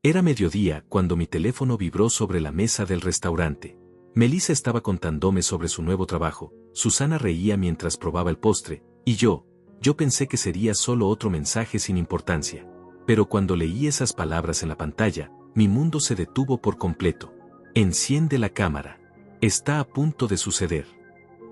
Era mediodía cuando mi teléfono vibró sobre la mesa del restaurante. Melissa estaba contándome sobre su nuevo trabajo, Susana reía mientras probaba el postre, y yo pensé que sería solo otro mensaje sin importancia. Pero cuando leí esas palabras en la pantalla, mi mundo se detuvo por completo. Enciende la cámara. Está a punto de suceder.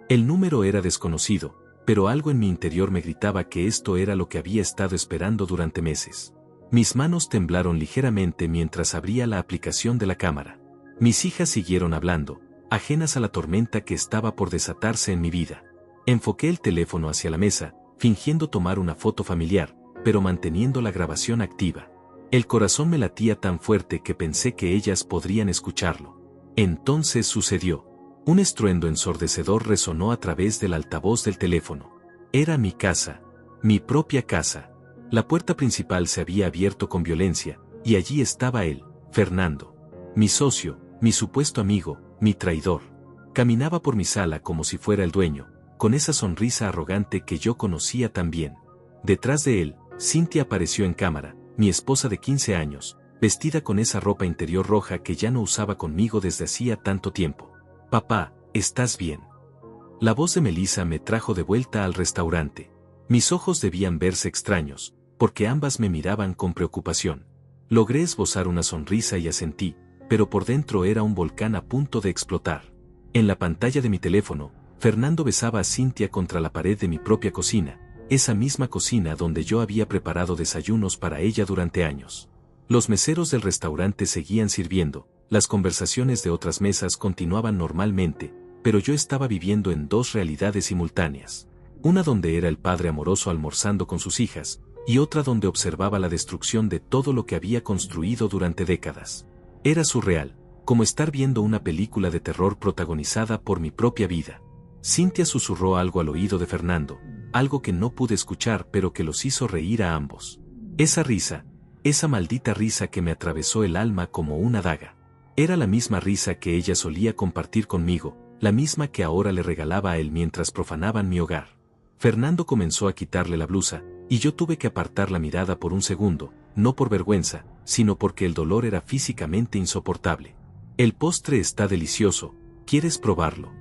El número era desconocido, pero algo en mi interior me gritaba que esto era lo que había estado esperando durante meses. Mis manos temblaron ligeramente mientras abría la aplicación de la cámara. Mis hijas siguieron hablando, ajenas a la tormenta que estaba por desatarse en mi vida. Enfoqué el teléfono hacia la mesa, fingiendo tomar una foto familiar, pero manteniendo la grabación activa. El corazón me latía tan fuerte que pensé que ellas podrían escucharlo. Entonces sucedió. Un estruendo ensordecedor resonó a través del altavoz del teléfono. Era mi casa, mi propia casa. La puerta principal se había abierto con violencia, y allí estaba él, Fernando. Mi socio, mi supuesto amigo, mi traidor. Caminaba por mi sala como si fuera el dueño, con esa sonrisa arrogante que yo conocía tan bien. Detrás de él, Cynthia apareció en cámara, mi esposa de 15 años, vestida con esa ropa interior roja que ya no usaba conmigo desde hacía tanto tiempo. Papá, ¿estás bien? La voz de Melissa me trajo de vuelta al restaurante. Mis ojos debían verse extraños, porque ambas me miraban con preocupación. Logré esbozar una sonrisa y asentí, pero por dentro era un volcán a punto de explotar. En la pantalla de mi teléfono, Fernando besaba a Cynthia contra la pared de mi propia cocina, esa misma cocina donde yo había preparado desayunos para ella durante años. Los meseros del restaurante seguían sirviendo, las conversaciones de otras mesas continuaban normalmente, pero yo estaba viviendo en dos realidades simultáneas. Una donde era el padre amoroso almorzando con sus hijas, y otra donde observaba la destrucción de todo lo que había construido durante décadas. Era surreal, como estar viendo una película de terror protagonizada por mi propia vida. Cynthia susurró algo al oído de Fernando, algo que no pude escuchar pero que los hizo reír a ambos. Esa risa, esa maldita risa que me atravesó el alma como una daga. Era la misma risa que ella solía compartir conmigo, la misma que ahora le regalaba a él mientras profanaban mi hogar. Fernando comenzó a quitarle la blusa, y yo tuve que apartar la mirada por un segundo, no por vergüenza, sino porque el dolor era físicamente insoportable. El postre está delicioso, ¿quieres probarlo?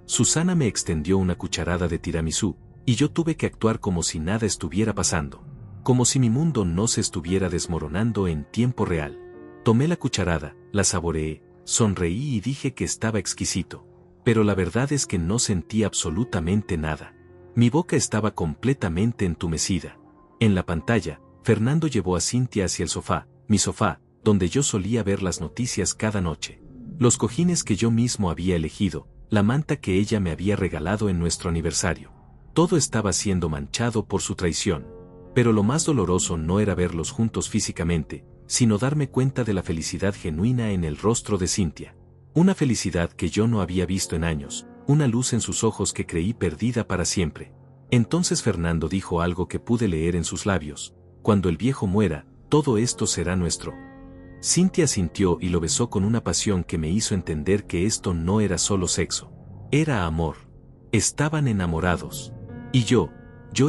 Susana me extendió una cucharada de tiramisú, y yo tuve que actuar como si nada estuviera pasando, como si mi mundo no se estuviera desmoronando en tiempo real. Tomé la cucharada, la saboreé, sonreí y dije que estaba exquisito, pero la verdad es que no sentí absolutamente nada. Mi boca estaba completamente entumecida. En la pantalla, Fernando llevó a Cynthia hacia el sofá, mi sofá, donde yo solía ver las noticias cada noche. Los cojines que yo mismo había elegido, la manta que ella me había regalado en nuestro aniversario. Todo estaba siendo manchado por su traición. Pero lo más doloroso no era verlos juntos físicamente, sino darme cuenta de la felicidad genuina en el rostro de Cynthia. Una felicidad que yo no había visto en años, una luz en sus ojos que creí perdida para siempre. Entonces Fernando dijo algo que pude leer en sus labios: cuando el viejo muera, todo esto será nuestro. Cynthia sintió y lo besó con una pasión que me hizo entender que esto no era solo sexo. Era amor. Estaban enamorados. Y yo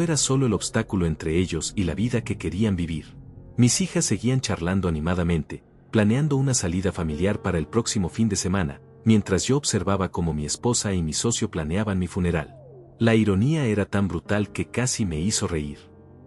era solo el obstáculo entre ellos y la vida que querían vivir. Mis hijas seguían charlando animadamente, planeando una salida familiar para el próximo fin de semana, mientras yo observaba cómo mi esposa y mi socio planeaban mi funeral. La ironía era tan brutal que casi me hizo reír.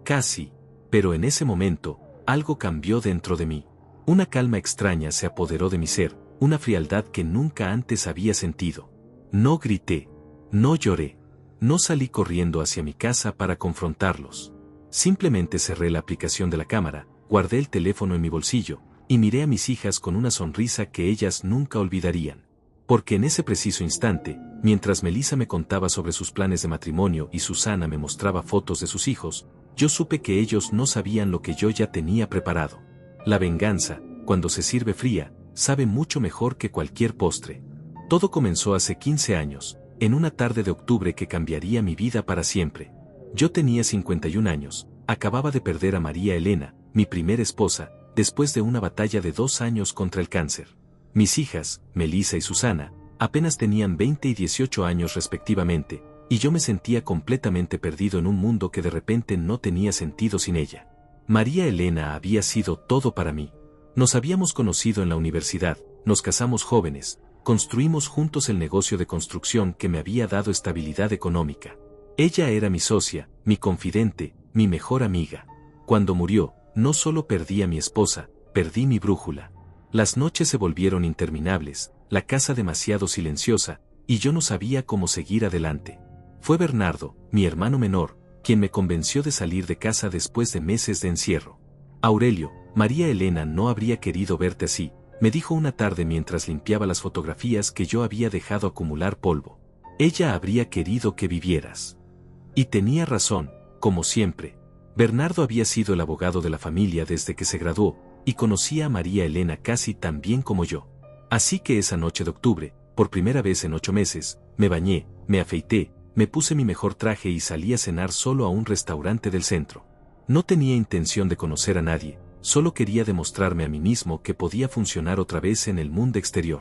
Casi, pero en ese momento, algo cambió dentro de mí. Una calma extraña se apoderó de mi ser, una frialdad que nunca antes había sentido. No grité, no lloré, no salí corriendo hacia mi casa para confrontarlos. Simplemente cerré la aplicación de la cámara, guardé el teléfono en mi bolsillo, y miré a mis hijas con una sonrisa que ellas nunca olvidarían. Porque en ese preciso instante, mientras Melissa me contaba sobre sus planes de matrimonio y Susana me mostraba fotos de sus hijos, yo supe que ellos no sabían lo que yo ya tenía preparado. La venganza, cuando se sirve fría, sabe mucho mejor que cualquier postre. Todo comenzó hace 15 años, en una tarde de octubre que cambiaría mi vida para siempre. Yo tenía 51 años, acababa de perder a María Elena, mi primera esposa, después de una batalla de 2 años contra el cáncer. Mis hijas, Melissa y Susana, apenas tenían 20 y 18 años respectivamente, y yo me sentía completamente perdido en un mundo que de repente no tenía sentido sin ella. María Elena había sido todo para mí. Nos habíamos conocido en la universidad, nos casamos jóvenes, construimos juntos el negocio de construcción que me había dado estabilidad económica. Ella era mi socia, mi confidente, mi mejor amiga. Cuando murió, no solo perdí a mi esposa, perdí mi brújula. Las noches se volvieron interminables, la casa demasiado silenciosa, y yo no sabía cómo seguir adelante. Fue Bernardo, mi hermano menor, quien me convenció de salir de casa después de meses de encierro. Aurelio, María Elena no habría querido verte así, me dijo una tarde mientras limpiaba las fotografías que yo había dejado acumular polvo. Ella habría querido que vivieras. Y tenía razón, como siempre. Bernardo había sido el abogado de la familia desde que se graduó, y conocía a María Elena casi tan bien como yo. Así que esa noche de octubre, por primera vez en 8 meses, me bañé, me afeité, me puse mi mejor traje y salí a cenar solo a un restaurante del centro. No tenía intención de conocer a nadie, solo quería demostrarme a mí mismo que podía funcionar otra vez en el mundo exterior.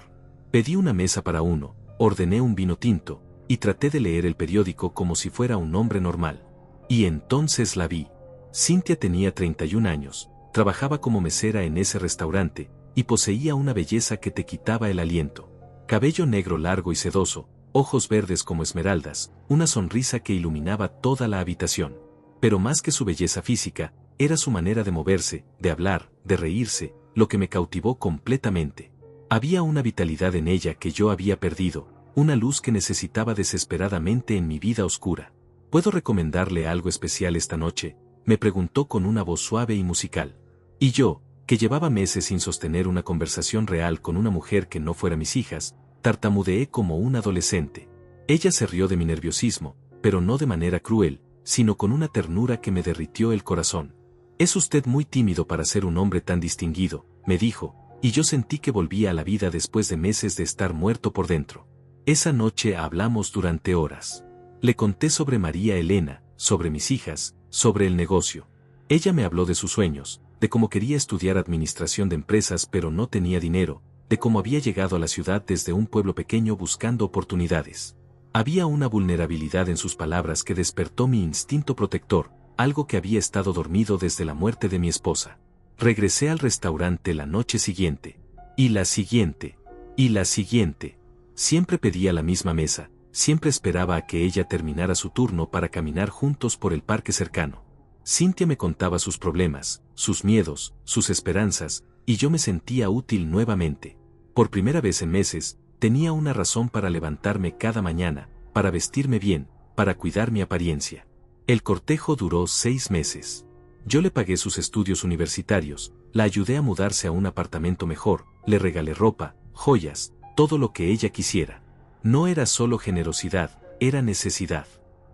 Pedí una mesa para uno, ordené un vino tinto, y traté de leer el periódico como si fuera un hombre normal. Y entonces la vi. Cynthia tenía 31 años, trabajaba como mesera en ese restaurante, y poseía una belleza que te quitaba el aliento. Cabello negro largo y sedoso, ojos verdes como esmeraldas, una sonrisa que iluminaba toda la habitación. Pero más que su belleza física, era su manera de moverse, de hablar, de reírse, lo que me cautivó completamente. Había una vitalidad en ella que yo había perdido, una luz que necesitaba desesperadamente en mi vida oscura. ¿Puedo recomendarle algo especial esta noche?, me preguntó con una voz suave y musical. Y yo, que llevaba meses sin sostener una conversación real con una mujer que no fuera mis hijas, tartamudeé como un adolescente. Ella se rió de mi nerviosismo, pero no de manera cruel, sino con una ternura que me derritió el corazón. «Es usted muy tímido para ser un hombre tan distinguido», me dijo, y yo sentí que volvía a la vida después de meses de estar muerto por dentro. Esa noche hablamos durante horas. Le conté sobre María Elena, sobre mis hijas, sobre el negocio. Ella me habló de sus sueños, de cómo quería estudiar administración de empresas pero no tenía dinero, de cómo había llegado a la ciudad desde un pueblo pequeño buscando oportunidades. Había una vulnerabilidad en sus palabras que despertó mi instinto protector, algo que había estado dormido desde la muerte de mi esposa. Regresé al restaurante la noche siguiente. Y la siguiente. Y la siguiente. Siempre pedía la misma mesa, siempre esperaba a que ella terminara su turno para caminar juntos por el parque cercano. Cynthia me contaba sus problemas, sus miedos, sus esperanzas, y yo me sentía útil nuevamente. Por primera vez en meses, tenía una razón para levantarme cada mañana, para vestirme bien, para cuidar mi apariencia. El cortejo duró 6 meses. Yo le pagué sus estudios universitarios, la ayudé a mudarse a un apartamento mejor, le regalé ropa, joyas, todo lo que ella quisiera. No era solo generosidad, era necesidad.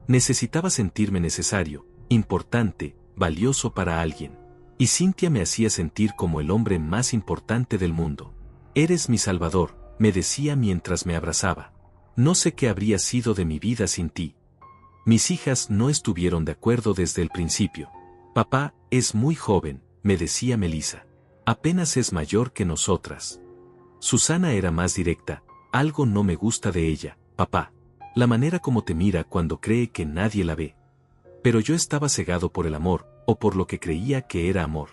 Necesitaba sentirme necesario, importante, valioso para alguien. Y Cynthia me hacía sentir como el hombre más importante del mundo. «Eres mi salvador», me decía mientras me abrazaba. «No sé qué habría sido de mi vida sin ti». Mis hijas no estuvieron de acuerdo desde el principio. «Papá, es muy joven», me decía Melissa. «Apenas es mayor que nosotras». Susana era más directa. «Algo no me gusta de ella, papá. La manera como te mira cuando cree que nadie la ve». Pero yo estaba cegado por el amor, o por lo que creía que era amor.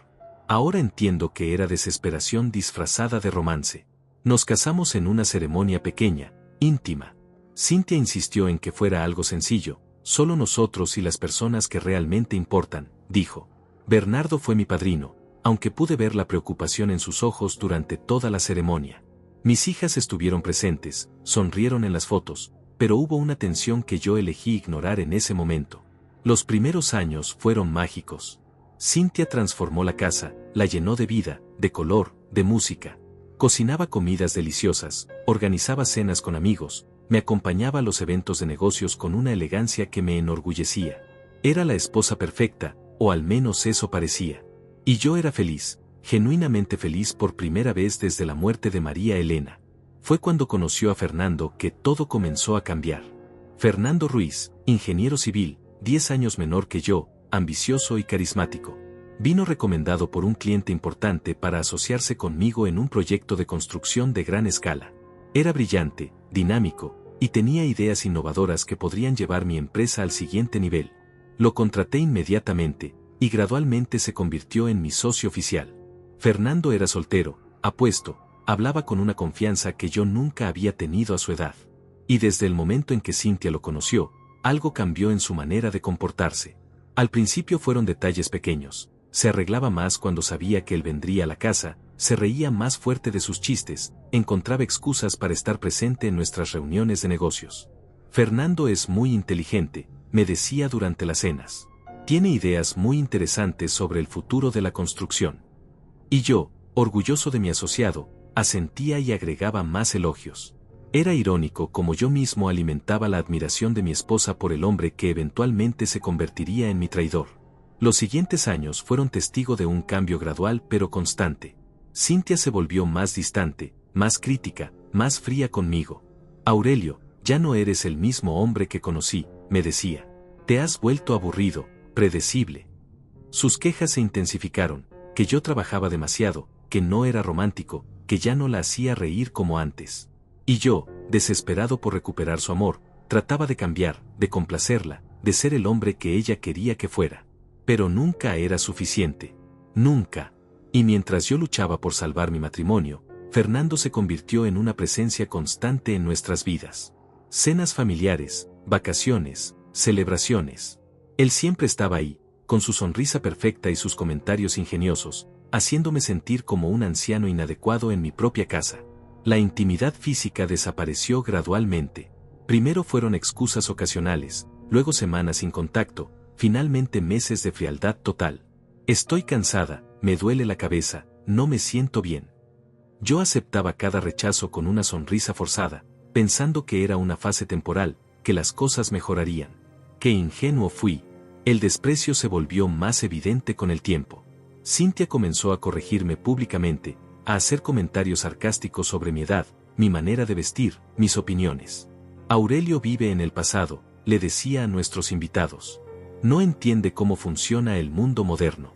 Ahora entiendo que era desesperación disfrazada de romance. Nos casamos en una ceremonia pequeña, íntima. Cynthia insistió en que fuera algo sencillo, solo nosotros y las personas que realmente importan, dijo. Bernardo fue mi padrino, aunque pude ver la preocupación en sus ojos durante toda la ceremonia. Mis hijas estuvieron presentes, sonrieron en las fotos, pero hubo una tensión que yo elegí ignorar en ese momento. Los primeros años fueron mágicos. Cynthia transformó la casa, la llenó de vida, de color, de música. Cocinaba comidas deliciosas, organizaba cenas con amigos, me acompañaba a los eventos de negocios con una elegancia que me enorgullecía. Era la esposa perfecta, o al menos eso parecía. Y yo era feliz, genuinamente feliz por primera vez desde la muerte de María Elena. Fue cuando conoció a Fernando que todo comenzó a cambiar. Fernando Ruiz, ingeniero civil, 10 años menor que yo, ambicioso y carismático. Vino recomendado por un cliente importante para asociarse conmigo en un proyecto de construcción de gran escala. Era brillante, dinámico, y tenía ideas innovadoras que podrían llevar mi empresa al siguiente nivel. Lo contraté inmediatamente, y gradualmente se convirtió en mi socio oficial. Fernando era soltero, apuesto, hablaba con una confianza que yo nunca había tenido a su edad. Y desde el momento en que Cintia lo conoció, algo cambió en su manera de comportarse. Al principio fueron detalles pequeños. Se arreglaba más cuando sabía que él vendría a la casa, se reía más fuerte de sus chistes, encontraba excusas para estar presente en nuestras reuniones de negocios. Fernando es muy inteligente, me decía durante las cenas. Tiene ideas muy interesantes sobre el futuro de la construcción. Y yo, orgulloso de mi asociado, asentía y agregaba más elogios. Era irónico como yo mismo alimentaba la admiración de mi esposa por el hombre que eventualmente se convertiría en mi traidor. Los siguientes años fueron testigo de un cambio gradual pero constante. Cintia se volvió más distante, más crítica, más fría conmigo. Aurelio, ya no eres el mismo hombre que conocí, me decía. Te has vuelto aburrido, predecible. Sus quejas se intensificaron, que yo trabajaba demasiado, que no era romántico, que ya no la hacía reír como antes. Y yo, desesperado por recuperar su amor, trataba de cambiar, de complacerla, de ser el hombre que ella quería que fuera. Pero nunca era suficiente. Nunca. Y mientras yo luchaba por salvar mi matrimonio, Fernando se convirtió en una presencia constante en nuestras vidas. Cenas familiares, vacaciones, celebraciones. Él siempre estaba ahí, con su sonrisa perfecta y sus comentarios ingeniosos, haciéndome sentir como un anciano inadecuado en mi propia casa. La intimidad física desapareció gradualmente. Primero fueron excusas ocasionales, luego semanas sin contacto, finalmente meses de frialdad total. Estoy cansada, me duele la cabeza, no me siento bien. Yo aceptaba cada rechazo con una sonrisa forzada, pensando que era una fase temporal, que las cosas mejorarían. Qué ingenuo fui. El desprecio se volvió más evidente con el tiempo. Cintia comenzó a corregirme públicamente, a hacer comentarios sarcásticos sobre mi edad, mi manera de vestir, mis opiniones. Aurelio vive en el pasado, le decía a nuestros invitados. No entiende cómo funciona el mundo moderno.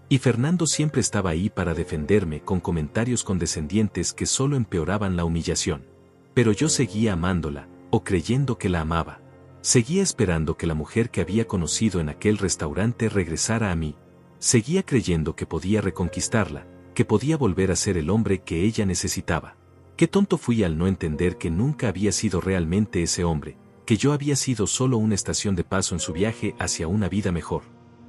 Y Fernando siempre estaba ahí para defenderme con comentarios condescendientes que solo empeoraban la humillación. Pero yo seguía amándola, o creyendo que la amaba. Seguía esperando que la mujer que había conocido en aquel restaurante regresara a mí. Seguía creyendo que podía reconquistarla, que podía volver a ser el hombre que ella necesitaba. Qué tonto fui al no entender que nunca había sido realmente ese hombre, que yo había sido solo una estación de paso en su viaje hacia una vida mejor.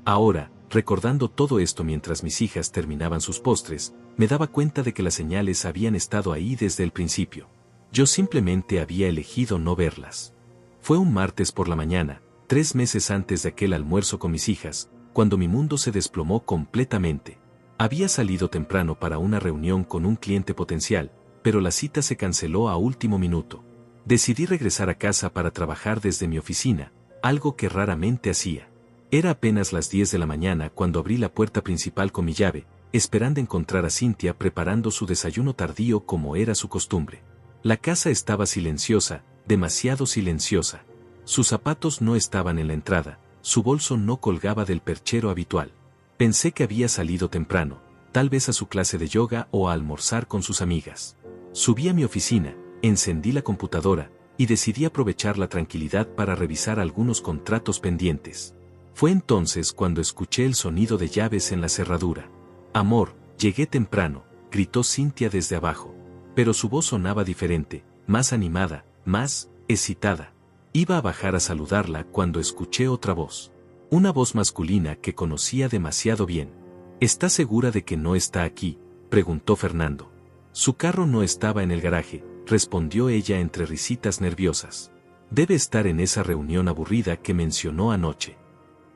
Ahora, recordando todo esto mientras mis hijas terminaban sus postres, me daba cuenta de que las señales habían estado ahí desde el principio. Yo simplemente había elegido no verlas. Fue un martes por la mañana, 3 meses antes de aquel almuerzo con mis hijas, cuando mi mundo se desplomó completamente. Había salido temprano para una reunión con un cliente potencial, pero la cita se canceló a último minuto. Decidí regresar a casa para trabajar desde mi oficina, algo que raramente hacía. Era apenas las 10 de la mañana cuando abrí la puerta principal con mi llave, esperando encontrar a Cintia preparando su desayuno tardío como era su costumbre. La casa estaba silenciosa, demasiado silenciosa. Sus zapatos no estaban en la entrada, su bolso no colgaba del perchero habitual. Pensé que había salido temprano, tal vez a su clase de yoga o a almorzar con sus amigas. Subí a mi oficina, encendí la computadora, y decidí aprovechar la tranquilidad para revisar algunos contratos pendientes. Fue entonces cuando escuché el sonido de llaves en la cerradura. Amor, llegué temprano, gritó Cintia desde abajo. Pero su voz sonaba diferente, más animada, más excitada. Iba a bajar a saludarla cuando escuché otra voz. Una voz masculina que conocía demasiado bien. ¿Estás segura de que no está aquí?, preguntó Fernando. Su carro no estaba en el garaje, respondió ella entre risitas nerviosas. Debe estar en esa reunión aburrida que mencionó anoche.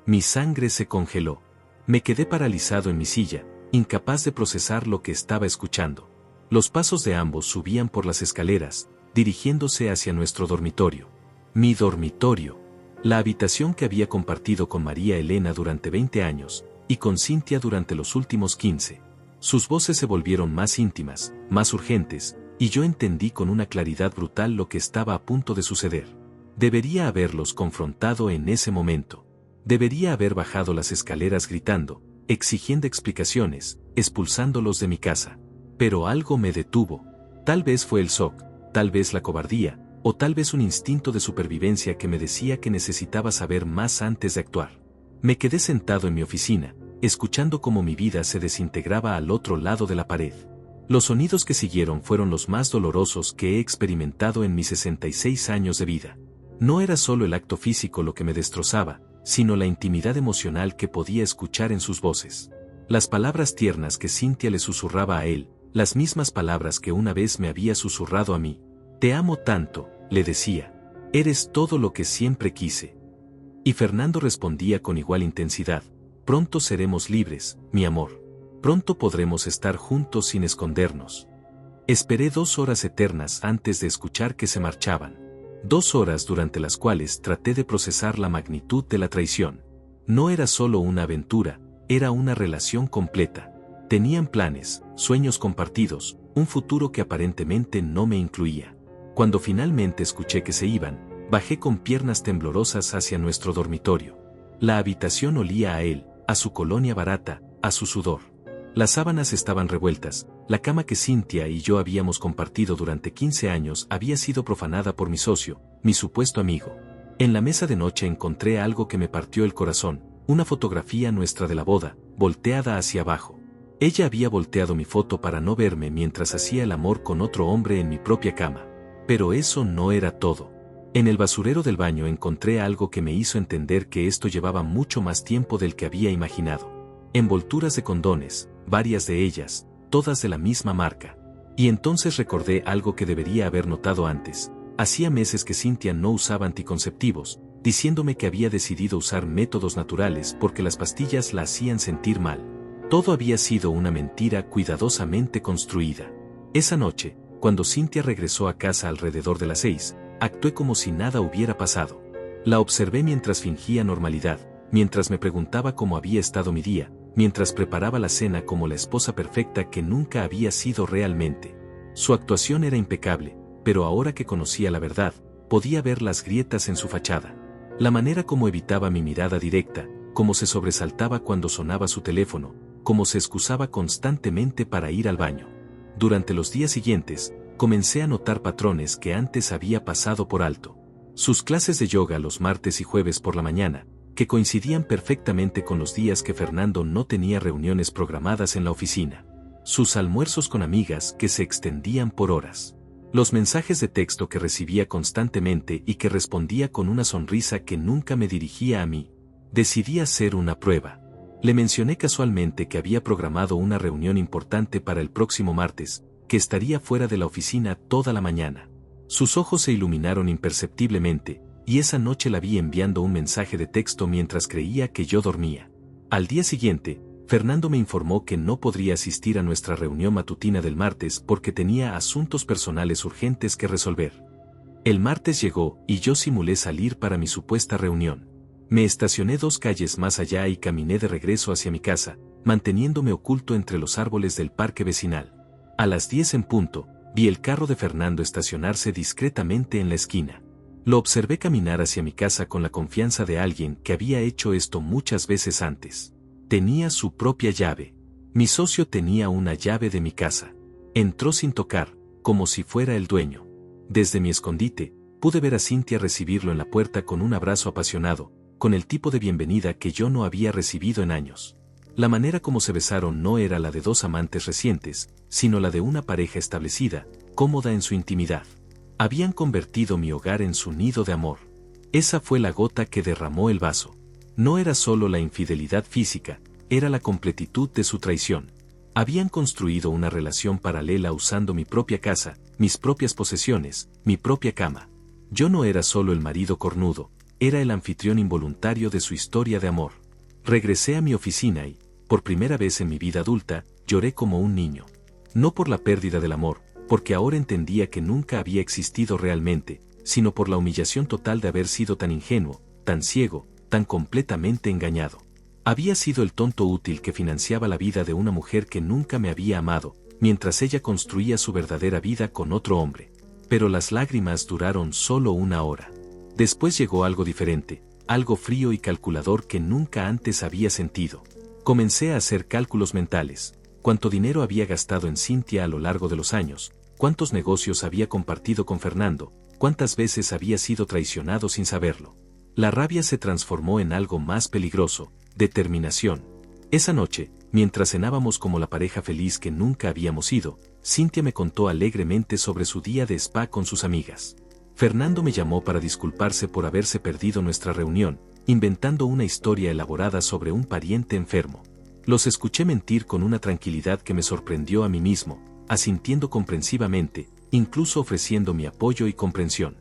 Mi sangre se congeló. Me quedé paralizado en mi silla, incapaz de procesar lo que estaba escuchando. Los pasos de ambos subían por las escaleras, dirigiéndose hacia nuestro dormitorio. Mi dormitorio. La habitación que había compartido con María Elena durante 20 años, y con Cintia durante los últimos 15. Sus voces se volvieron más íntimas, más urgentes, y yo entendí con una claridad brutal lo que estaba a punto de suceder. Debería haberlos confrontado en ese momento. Debería haber bajado las escaleras gritando, exigiendo explicaciones, expulsándolos de mi casa. Pero algo me detuvo. Tal vez fue el shock, tal vez la cobardía, o tal vez un instinto de supervivencia que me decía que necesitaba saber más antes de actuar. Me quedé sentado en mi oficina, escuchando cómo mi vida se desintegraba al otro lado de la pared. Los sonidos que siguieron fueron los más dolorosos que he experimentado en mis 66 años de vida. No era solo el acto físico lo que me destrozaba, sino la intimidad emocional que podía escuchar en sus voces. Las palabras tiernas que Cynthia le susurraba a él, las mismas palabras que una vez me había susurrado a mí. Te amo tanto, le decía. Eres todo lo que siempre quise. Y Fernando respondía con igual intensidad. Pronto seremos libres, mi amor. Pronto podremos estar juntos sin escondernos. Esperé 2 horas eternas antes de escuchar que se marchaban. 2 horas durante las cuales traté de procesar la magnitud de la traición. No era solo una aventura, era una relación completa. Tenían planes, sueños compartidos, un futuro que aparentemente no me incluía. Cuando finalmente escuché que se iban, bajé con piernas temblorosas hacia nuestro dormitorio. La habitación olía a él, a su colonia barata, a su sudor. Las sábanas estaban revueltas, la cama que Cynthia y yo habíamos compartido durante 15 años había sido profanada por mi socio, mi supuesto amigo. En la mesa de noche encontré algo que me partió el corazón, una fotografía nuestra de la boda, volteada hacia abajo. Ella había volteado mi foto para no verme mientras hacía el amor con otro hombre en mi propia cama. Pero eso no era todo. En el basurero del baño encontré algo que me hizo entender que esto llevaba mucho más tiempo del que había imaginado. Envolturas de condones, varias de ellas, todas de la misma marca. Y entonces recordé algo que debería haber notado antes. Hacía meses que Cynthia no usaba anticonceptivos, diciéndome que había decidido usar métodos naturales porque las pastillas la hacían sentir mal. Todo había sido una mentira cuidadosamente construida. Esa noche, cuando Cynthia regresó a casa alrededor de las 6, actué como si nada hubiera pasado. La observé mientras fingía normalidad, mientras me preguntaba cómo había estado mi día, mientras preparaba la cena como la esposa perfecta que nunca había sido realmente. Su actuación era impecable, pero ahora que conocía la verdad, podía ver las grietas en su fachada. La manera como evitaba mi mirada directa, cómo se sobresaltaba cuando sonaba su teléfono, cómo se excusaba constantemente para ir al baño. Durante los días siguientes, comencé a notar patrones que antes había pasado por alto. Sus clases de yoga los martes y jueves por la mañana, que coincidían perfectamente con los días que Fernando no tenía reuniones programadas en la oficina. Sus almuerzos con amigas que se extendían por horas. Los mensajes de texto que recibía constantemente y que respondía con una sonrisa que nunca me dirigía a mí. Decidí hacer una prueba. Le mencioné casualmente que había programado una reunión importante para el próximo martes, que estaría fuera de la oficina toda la mañana. Sus ojos se iluminaron imperceptiblemente, y esa noche la vi enviando un mensaje de texto mientras creía que yo dormía. Al día siguiente, Fernando me informó que no podría asistir a nuestra reunión matutina del martes porque tenía asuntos personales urgentes que resolver. El martes llegó y yo simulé salir para mi supuesta reunión. Me estacioné 2 calles más allá y caminé de regreso hacia mi casa, manteniéndome oculto entre los árboles del parque vecinal. A las 10 en punto, vi el carro de Fernando estacionarse discretamente en la esquina. Lo observé caminar hacia mi casa con la confianza de alguien que había hecho esto muchas veces antes. Tenía su propia llave. Mi socio tenía una llave de mi casa. Entró sin tocar, como si fuera el dueño. Desde mi escondite, pude ver a Cynthia recibirlo en la puerta con un abrazo apasionado, con el tipo de bienvenida que yo no había recibido en años. La manera como se besaron no era la de 2 amantes recientes, sino la de una pareja establecida, cómoda en su intimidad. Habían convertido mi hogar en su nido de amor. Esa fue la gota que derramó el vaso. No era solo la infidelidad física, era la completitud de su traición. Habían construido una relación paralela usando mi propia casa, mis propias posesiones, mi propia cama. Yo no era solo el marido cornudo, era el anfitrión involuntario de su historia de amor. Regresé a mi oficina y, por primera vez en mi vida adulta, lloré como un niño. No por la pérdida del amor, porque ahora entendía que nunca había existido realmente, sino por la humillación total de haber sido tan ingenuo, tan ciego, tan completamente engañado. Había sido el tonto útil que financiaba la vida de una mujer que nunca me había amado, mientras ella construía su verdadera vida con otro hombre. Pero las lágrimas duraron solo 1 hora. Después llegó algo diferente, algo frío y calculador que nunca antes había sentido. Comencé a hacer cálculos mentales. Cuánto dinero había gastado en Cynthia a lo largo de los años, cuántos negocios había compartido con Fernando, cuántas veces había sido traicionado sin saberlo. La rabia se transformó en algo más peligroso, determinación. Esa noche, mientras cenábamos como la pareja feliz que nunca habíamos sido, Cintia me contó alegremente sobre su día de spa con sus amigas. Fernando me llamó para disculparse por haberse perdido nuestra reunión, inventando una historia elaborada sobre un pariente enfermo. Los escuché mentir con una tranquilidad que me sorprendió a mí mismo, asintiendo comprensivamente, incluso ofreciendo mi apoyo y comprensión.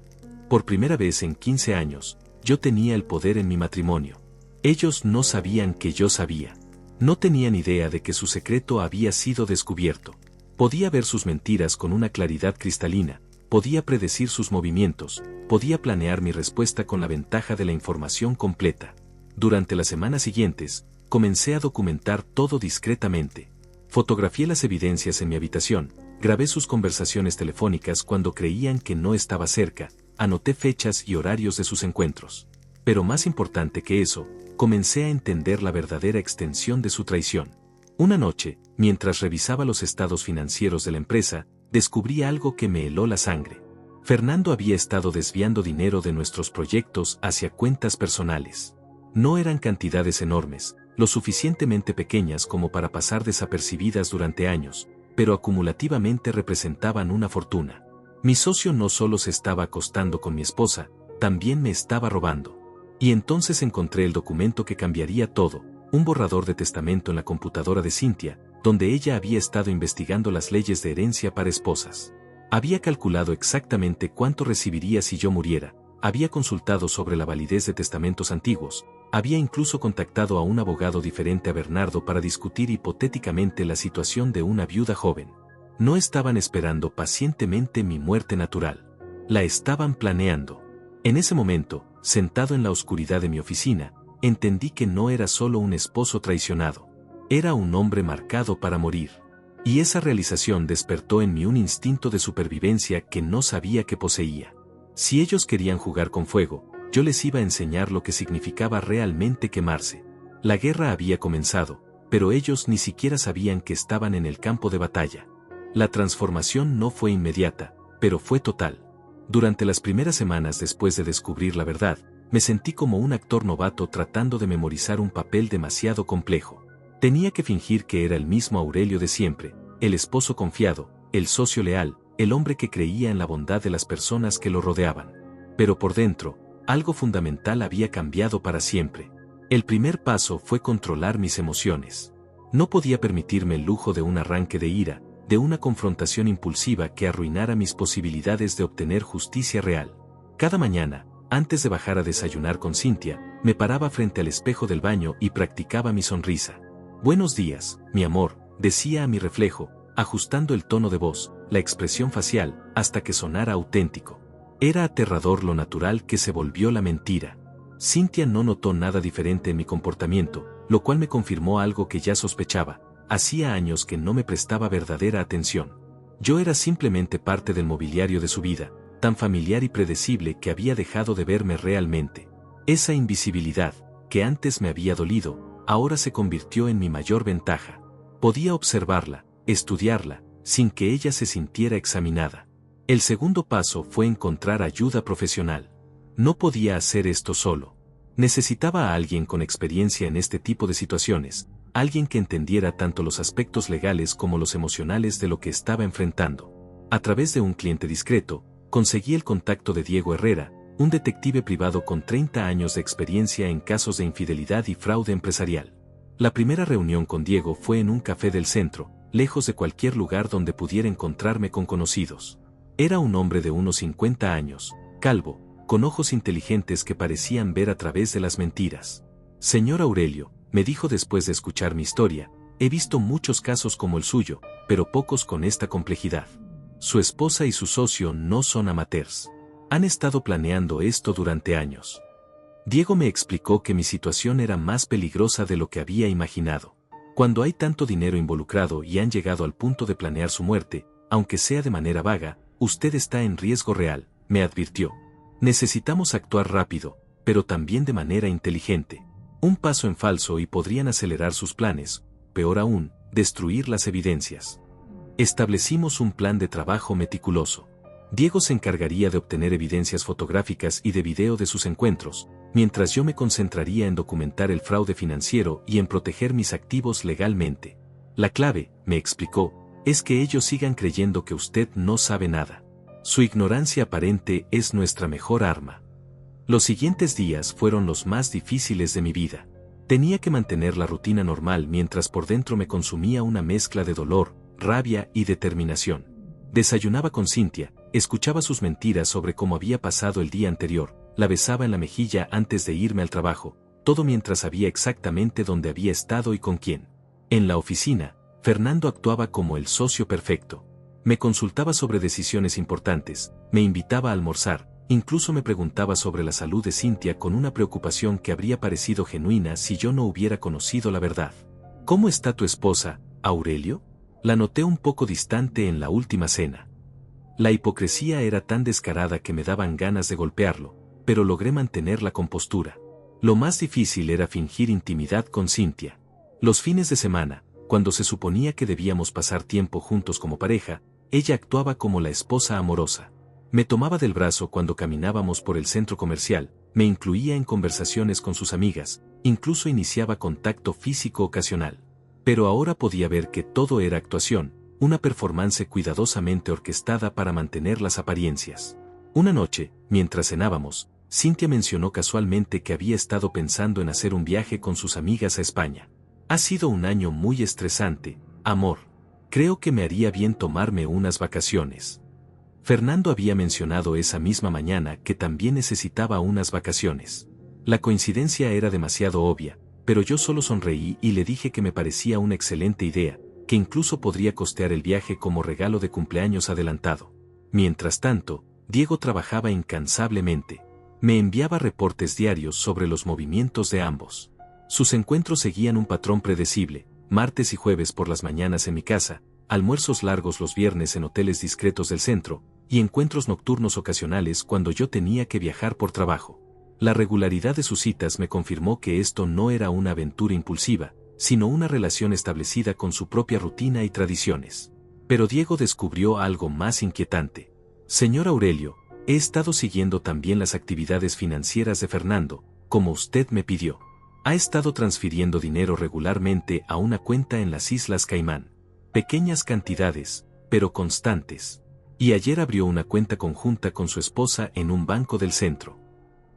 Por primera vez en 15 años, yo tenía el poder en mi matrimonio. Ellos no sabían que yo sabía. No tenían idea de que su secreto había sido descubierto. Podía ver sus mentiras con una claridad cristalina, podía predecir sus movimientos, podía planear mi respuesta con la ventaja de la información completa. Durante las semanas siguientes, comencé a documentar todo discretamente. Fotografié las evidencias en mi habitación, grabé sus conversaciones telefónicas cuando creían que no estaba cerca, anoté fechas y horarios de sus encuentros. Pero más importante que eso, comencé a entender la verdadera extensión de su traición. Una noche, mientras revisaba los estados financieros de la empresa, descubrí algo que me heló la sangre. Fernando había estado desviando dinero de nuestros proyectos hacia cuentas personales. No eran cantidades enormes, lo suficientemente pequeñas como para pasar desapercibidas durante años, pero acumulativamente representaban una fortuna. Mi socio no solo se estaba acostando con mi esposa, también me estaba robando. Y entonces encontré el documento que cambiaría todo, un borrador de testamento en la computadora de Cintia, donde ella había estado investigando las leyes de herencia para esposas. Había calculado exactamente cuánto recibiría si yo muriera, había consultado sobre la validez de testamentos antiguos, había incluso contactado a un abogado diferente a Bernardo para discutir hipotéticamente la situación de una viuda joven. No estaban esperando pacientemente mi muerte natural. La estaban planeando. En ese momento, sentado en la oscuridad de mi oficina, entendí que no era solo un esposo traicionado. Era un hombre marcado para morir. Y esa realización despertó en mí un instinto de supervivencia que no sabía que poseía. Si ellos querían jugar con fuego, yo les iba a enseñar lo que significaba realmente quemarse. La guerra había comenzado, pero ellos ni siquiera sabían que estaban en el campo de batalla. La transformación no fue inmediata, pero fue total. Durante las primeras semanas después de descubrir la verdad, me sentí como un actor novato tratando de memorizar un papel demasiado complejo. Tenía que fingir que era el mismo Aurelio de siempre, el esposo confiado, el socio leal, el hombre que creía en la bondad de las personas que lo rodeaban. Pero por dentro, algo fundamental había cambiado para siempre. El primer paso fue controlar mis emociones. No podía permitirme el lujo de un arranque de ira, de una confrontación impulsiva que arruinara mis posibilidades de obtener justicia real. Cada mañana, antes de bajar a desayunar con Cintia, me paraba frente al espejo del baño y practicaba mi sonrisa. «Buenos días, mi amor», decía a mi reflejo, ajustando el tono de voz, la expresión facial, hasta que sonara auténtico. Era aterrador lo natural que se volvió la mentira. Cintia no notó nada diferente en mi comportamiento, lo cual me confirmó algo que ya sospechaba. Hacía años que no me prestaba verdadera atención. Yo era simplemente parte del mobiliario de su vida, tan familiar y predecible que había dejado de verme realmente. Esa invisibilidad, que antes me había dolido, ahora se convirtió en mi mayor ventaja. Podía observarla, estudiarla, sin que ella se sintiera examinada. El segundo paso fue encontrar ayuda profesional. No podía hacer esto solo. Necesitaba a alguien con experiencia en este tipo de situaciones, alguien que entendiera tanto los aspectos legales como los emocionales de lo que estaba enfrentando. A través de un cliente discreto, conseguí el contacto de Diego Herrera, un detective privado con 30 años de experiencia en casos de infidelidad y fraude empresarial. La primera reunión con Diego fue en un café del centro, lejos de cualquier lugar donde pudiera encontrarme con conocidos. Era un hombre de unos 50 años, calvo, con ojos inteligentes que parecían ver a través de las mentiras. «Señor Aurelio», me dijo después de escuchar mi historia, «he visto muchos casos como el suyo, pero pocos con esta complejidad. Su esposa y su socio no son amateurs. Han estado planeando esto durante años». Diego me explicó que mi situación era más peligrosa de lo que había imaginado. Cuando hay tanto dinero involucrado y han llegado al punto de planear su muerte, aunque sea de manera vaga, usted está en riesgo real, me advirtió. Necesitamos actuar rápido, pero también de manera inteligente. Un paso en falso y podrían acelerar sus planes, peor aún, destruir las evidencias. Establecimos un plan de trabajo meticuloso. Diego se encargaría de obtener evidencias fotográficas y de video de sus encuentros, mientras yo me concentraría en documentar el fraude financiero y en proteger mis activos legalmente. La clave, me explicó, es que ellos sigan creyendo que usted no sabe nada. Su ignorancia aparente es nuestra mejor arma. Los siguientes días fueron los más difíciles de mi vida. Tenía que mantener la rutina normal mientras por dentro me consumía una mezcla de dolor, rabia y determinación. Desayunaba con Cynthia, escuchaba sus mentiras sobre cómo había pasado el día anterior, la besaba en la mejilla antes de irme al trabajo, todo mientras sabía exactamente dónde había estado y con quién. En la oficina, Fernando actuaba como el socio perfecto. Me consultaba sobre decisiones importantes, me invitaba a almorzar, incluso me preguntaba sobre la salud de Cynthia con una preocupación que habría parecido genuina si yo no hubiera conocido la verdad. ¿Cómo está tu esposa, Aurelio? La noté un poco distante en la última cena. La hipocresía era tan descarada que me daban ganas de golpearlo, pero logré mantener la compostura. Lo más difícil era fingir intimidad con Cynthia. Los fines de semana, cuando se suponía que debíamos pasar tiempo juntos como pareja, ella actuaba como la esposa amorosa. Me tomaba del brazo cuando caminábamos por el centro comercial, me incluía en conversaciones con sus amigas, incluso iniciaba contacto físico ocasional. Pero ahora podía ver que todo era actuación, una performance cuidadosamente orquestada para mantener las apariencias. Una noche, mientras cenábamos, Cynthia mencionó casualmente que había estado pensando en hacer un viaje con sus amigas a España. Ha sido un año muy estresante, amor. Creo que me haría bien tomarme unas vacaciones. Fernando había mencionado esa misma mañana que también necesitaba unas vacaciones. La coincidencia era demasiado obvia, pero yo solo sonreí y le dije que me parecía una excelente idea, que incluso podría costear el viaje como regalo de cumpleaños adelantado. Mientras tanto, Diego trabajaba incansablemente. Me enviaba reportes diarios sobre los movimientos de ambos. Sus encuentros seguían un patrón predecible, martes y jueves por las mañanas en mi casa, almuerzos largos los viernes en hoteles discretos del centro, y encuentros nocturnos ocasionales cuando yo tenía que viajar por trabajo. La regularidad de sus citas me confirmó que esto no era una aventura impulsiva, sino una relación establecida con su propia rutina y tradiciones. Pero Diego descubrió algo más inquietante. Señor Aurelio, he estado siguiendo también las actividades financieras de Fernando, como usted me pidió. Ha estado transfiriendo dinero regularmente a una cuenta en las Islas Caimán. Pequeñas cantidades, pero constantes. Y ayer abrió una cuenta conjunta con su esposa en un banco del centro.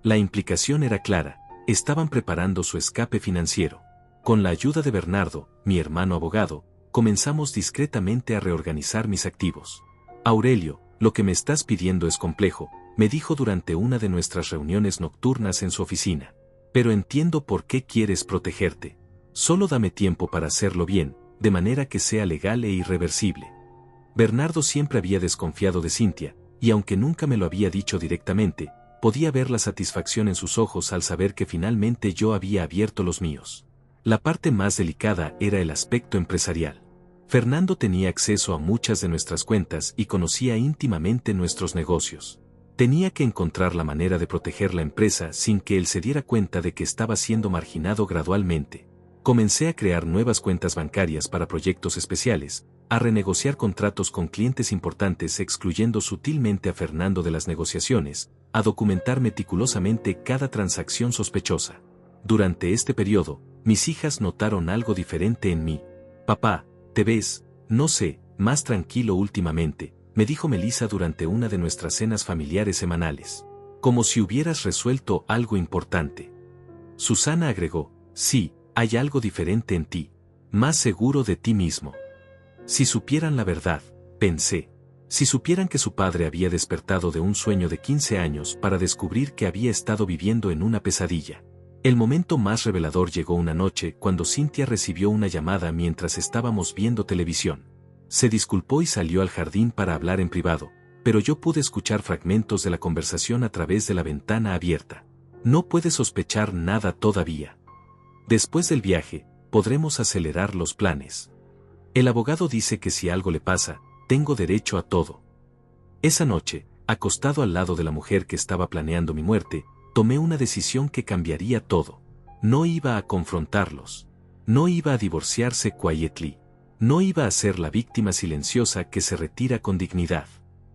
La implicación era clara, estaban preparando su escape financiero. Con la ayuda de Bernardo, mi hermano abogado, comenzamos discretamente a reorganizar mis activos. Aurelio, lo que me estás pidiendo es complejo, me dijo durante una de nuestras reuniones nocturnas en su oficina. Pero entiendo por qué quieres protegerte. Solo dame tiempo para hacerlo bien, de manera que sea legal e irreversible. Bernardo siempre había desconfiado de Cynthia, y aunque nunca me lo había dicho directamente, podía ver la satisfacción en sus ojos al saber que finalmente yo había abierto los míos. La parte más delicada era el aspecto empresarial. Fernando tenía acceso a muchas de nuestras cuentas y conocía íntimamente nuestros negocios. Tenía que encontrar la manera de proteger la empresa sin que él se diera cuenta de que estaba siendo marginado gradualmente. Comencé a crear nuevas cuentas bancarias para proyectos especiales, a renegociar contratos con clientes importantes excluyendo sutilmente a Fernando de las negociaciones, a documentar meticulosamente cada transacción sospechosa. Durante este periodo, mis hijas notaron algo diferente en mí. Papá, te ves, no sé, más tranquilo últimamente, me dijo Melissa durante una de nuestras cenas familiares semanales. Como si hubieras resuelto algo importante. Susana agregó, sí, hay algo diferente en ti, más seguro de ti mismo. Si supieran la verdad, pensé. Si supieran que su padre había despertado de un sueño de 15 años para descubrir que había estado viviendo en una pesadilla. El momento más revelador llegó una noche cuando Cynthia recibió una llamada mientras estábamos viendo televisión. Se disculpó y salió al jardín para hablar en privado, pero yo pude escuchar fragmentos de la conversación a través de la ventana abierta. No puede sospechar nada todavía. Después del viaje, podremos acelerar los planes. El abogado dice que si algo le pasa, tengo derecho a todo. Esa noche, acostado al lado de la mujer que estaba planeando mi muerte, tomé una decisión que cambiaría todo. No iba a confrontarlos. No iba a divorciarse quietly. No iba a ser la víctima silenciosa que se retira con dignidad.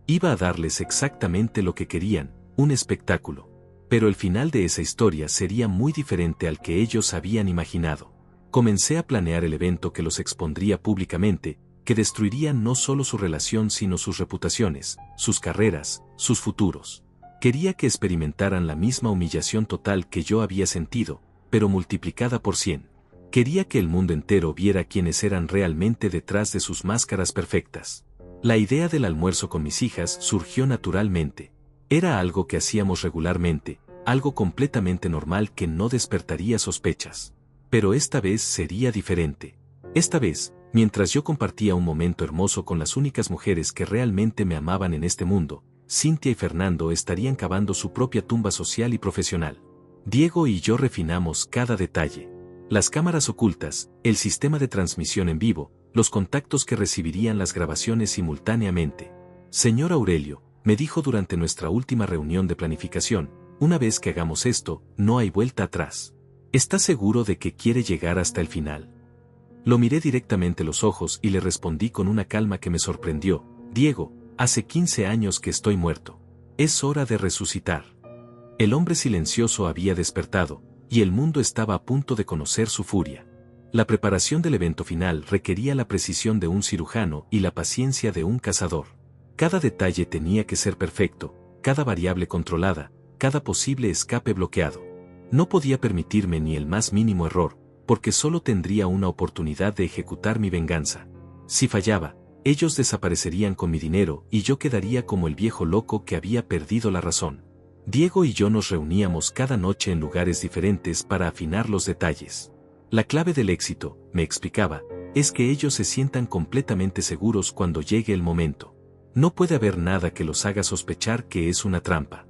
Iba a darles exactamente lo que querían, un espectáculo. Pero el final de esa historia sería muy diferente al que ellos habían imaginado. Comencé a planear el evento que los expondría públicamente, que destruiría no solo su relación sino sus reputaciones, sus carreras, sus futuros. Quería que experimentaran la misma humillación total que yo había sentido, pero multiplicada por 100. Quería que el mundo entero viera quiénes eran realmente detrás de sus máscaras perfectas. La idea del almuerzo con mis hijas surgió naturalmente. Era algo que hacíamos regularmente, algo completamente normal que no despertaría sospechas. Pero esta vez sería diferente. Esta vez, mientras yo compartía un momento hermoso con las únicas mujeres que realmente me amaban en este mundo, Cynthia y Fernando estarían cavando su propia tumba social y profesional. Diego y yo refinamos cada detalle. Las cámaras ocultas, el sistema de transmisión en vivo, los contactos que recibirían las grabaciones simultáneamente. Señor Aurelio, me dijo durante nuestra última reunión de planificación, una vez que hagamos esto, no hay vuelta atrás. ¿Está seguro de que quiere llegar hasta el final? Lo miré directamente a los ojos y le respondí con una calma que me sorprendió. Diego, hace 15 años que estoy muerto. Es hora de resucitar. El hombre silencioso había despertado, y el mundo estaba a punto de conocer su furia. La preparación del evento final requería la precisión de un cirujano y la paciencia de un cazador. Cada detalle tenía que ser perfecto, cada variable controlada, cada posible escape bloqueado. No podía permitirme ni el más mínimo error, porque solo tendría una oportunidad de ejecutar mi venganza. Si fallaba, ellos desaparecerían con mi dinero y yo quedaría como el viejo loco que había perdido la razón. Diego y yo nos reuníamos cada noche en lugares diferentes para afinar los detalles. La clave del éxito, me explicaba, es que ellos se sientan completamente seguros cuando llegue el momento. No puede haber nada que los haga sospechar que es una trampa.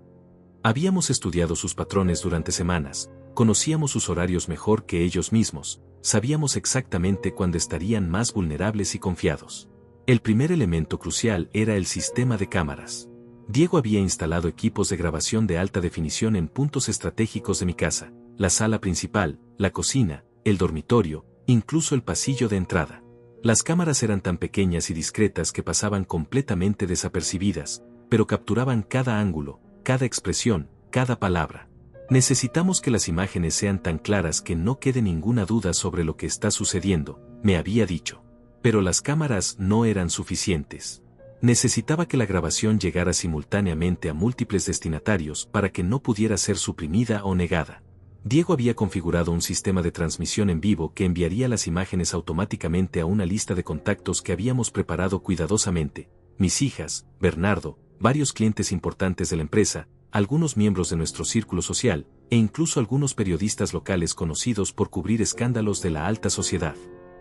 Habíamos estudiado sus patrones durante semanas, conocíamos sus horarios mejor que ellos mismos, sabíamos exactamente cuándo estarían más vulnerables y confiados. El primer elemento crucial era el sistema de cámaras. Diego había instalado equipos de grabación de alta definición en puntos estratégicos de mi casa, la sala principal, la cocina, el dormitorio, incluso el pasillo de entrada. Las cámaras eran tan pequeñas y discretas que pasaban completamente desapercibidas, pero capturaban cada ángulo, cada expresión, cada palabra. Necesitamos que las imágenes sean tan claras que no quede ninguna duda sobre lo que está sucediendo, me había dicho. Pero las cámaras no eran suficientes. Necesitaba que la grabación llegara simultáneamente a múltiples destinatarios para que no pudiera ser suprimida o negada. Diego había configurado un sistema de transmisión en vivo que enviaría las imágenes automáticamente a una lista de contactos que habíamos preparado cuidadosamente: mis hijas, Bernardo, varios clientes importantes de la empresa, algunos miembros de nuestro círculo social, e incluso algunos periodistas locales conocidos por cubrir escándalos de la alta sociedad.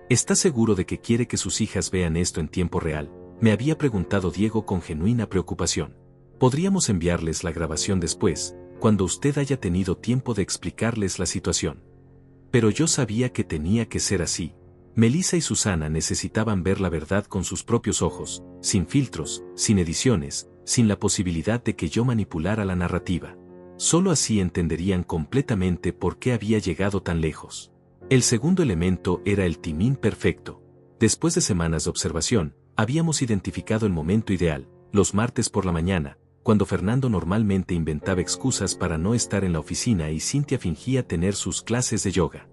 ¿Está seguro de que quiere que sus hijas vean esto en tiempo real?, me había preguntado Diego con genuina preocupación. Podríamos enviarles la grabación después, cuando usted haya tenido tiempo de explicarles la situación. Pero yo sabía que tenía que ser así. Melissa y Susana necesitaban ver la verdad con sus propios ojos, sin filtros, sin ediciones, sin la posibilidad de que yo manipulara la narrativa. Solo así entenderían completamente por qué había llegado tan lejos. El segundo elemento era el timing perfecto. Después de semanas de observación, habíamos identificado el momento ideal, los martes por la mañana, cuando Fernando normalmente inventaba excusas para no estar en la oficina y Cynthia fingía tener sus clases de yoga.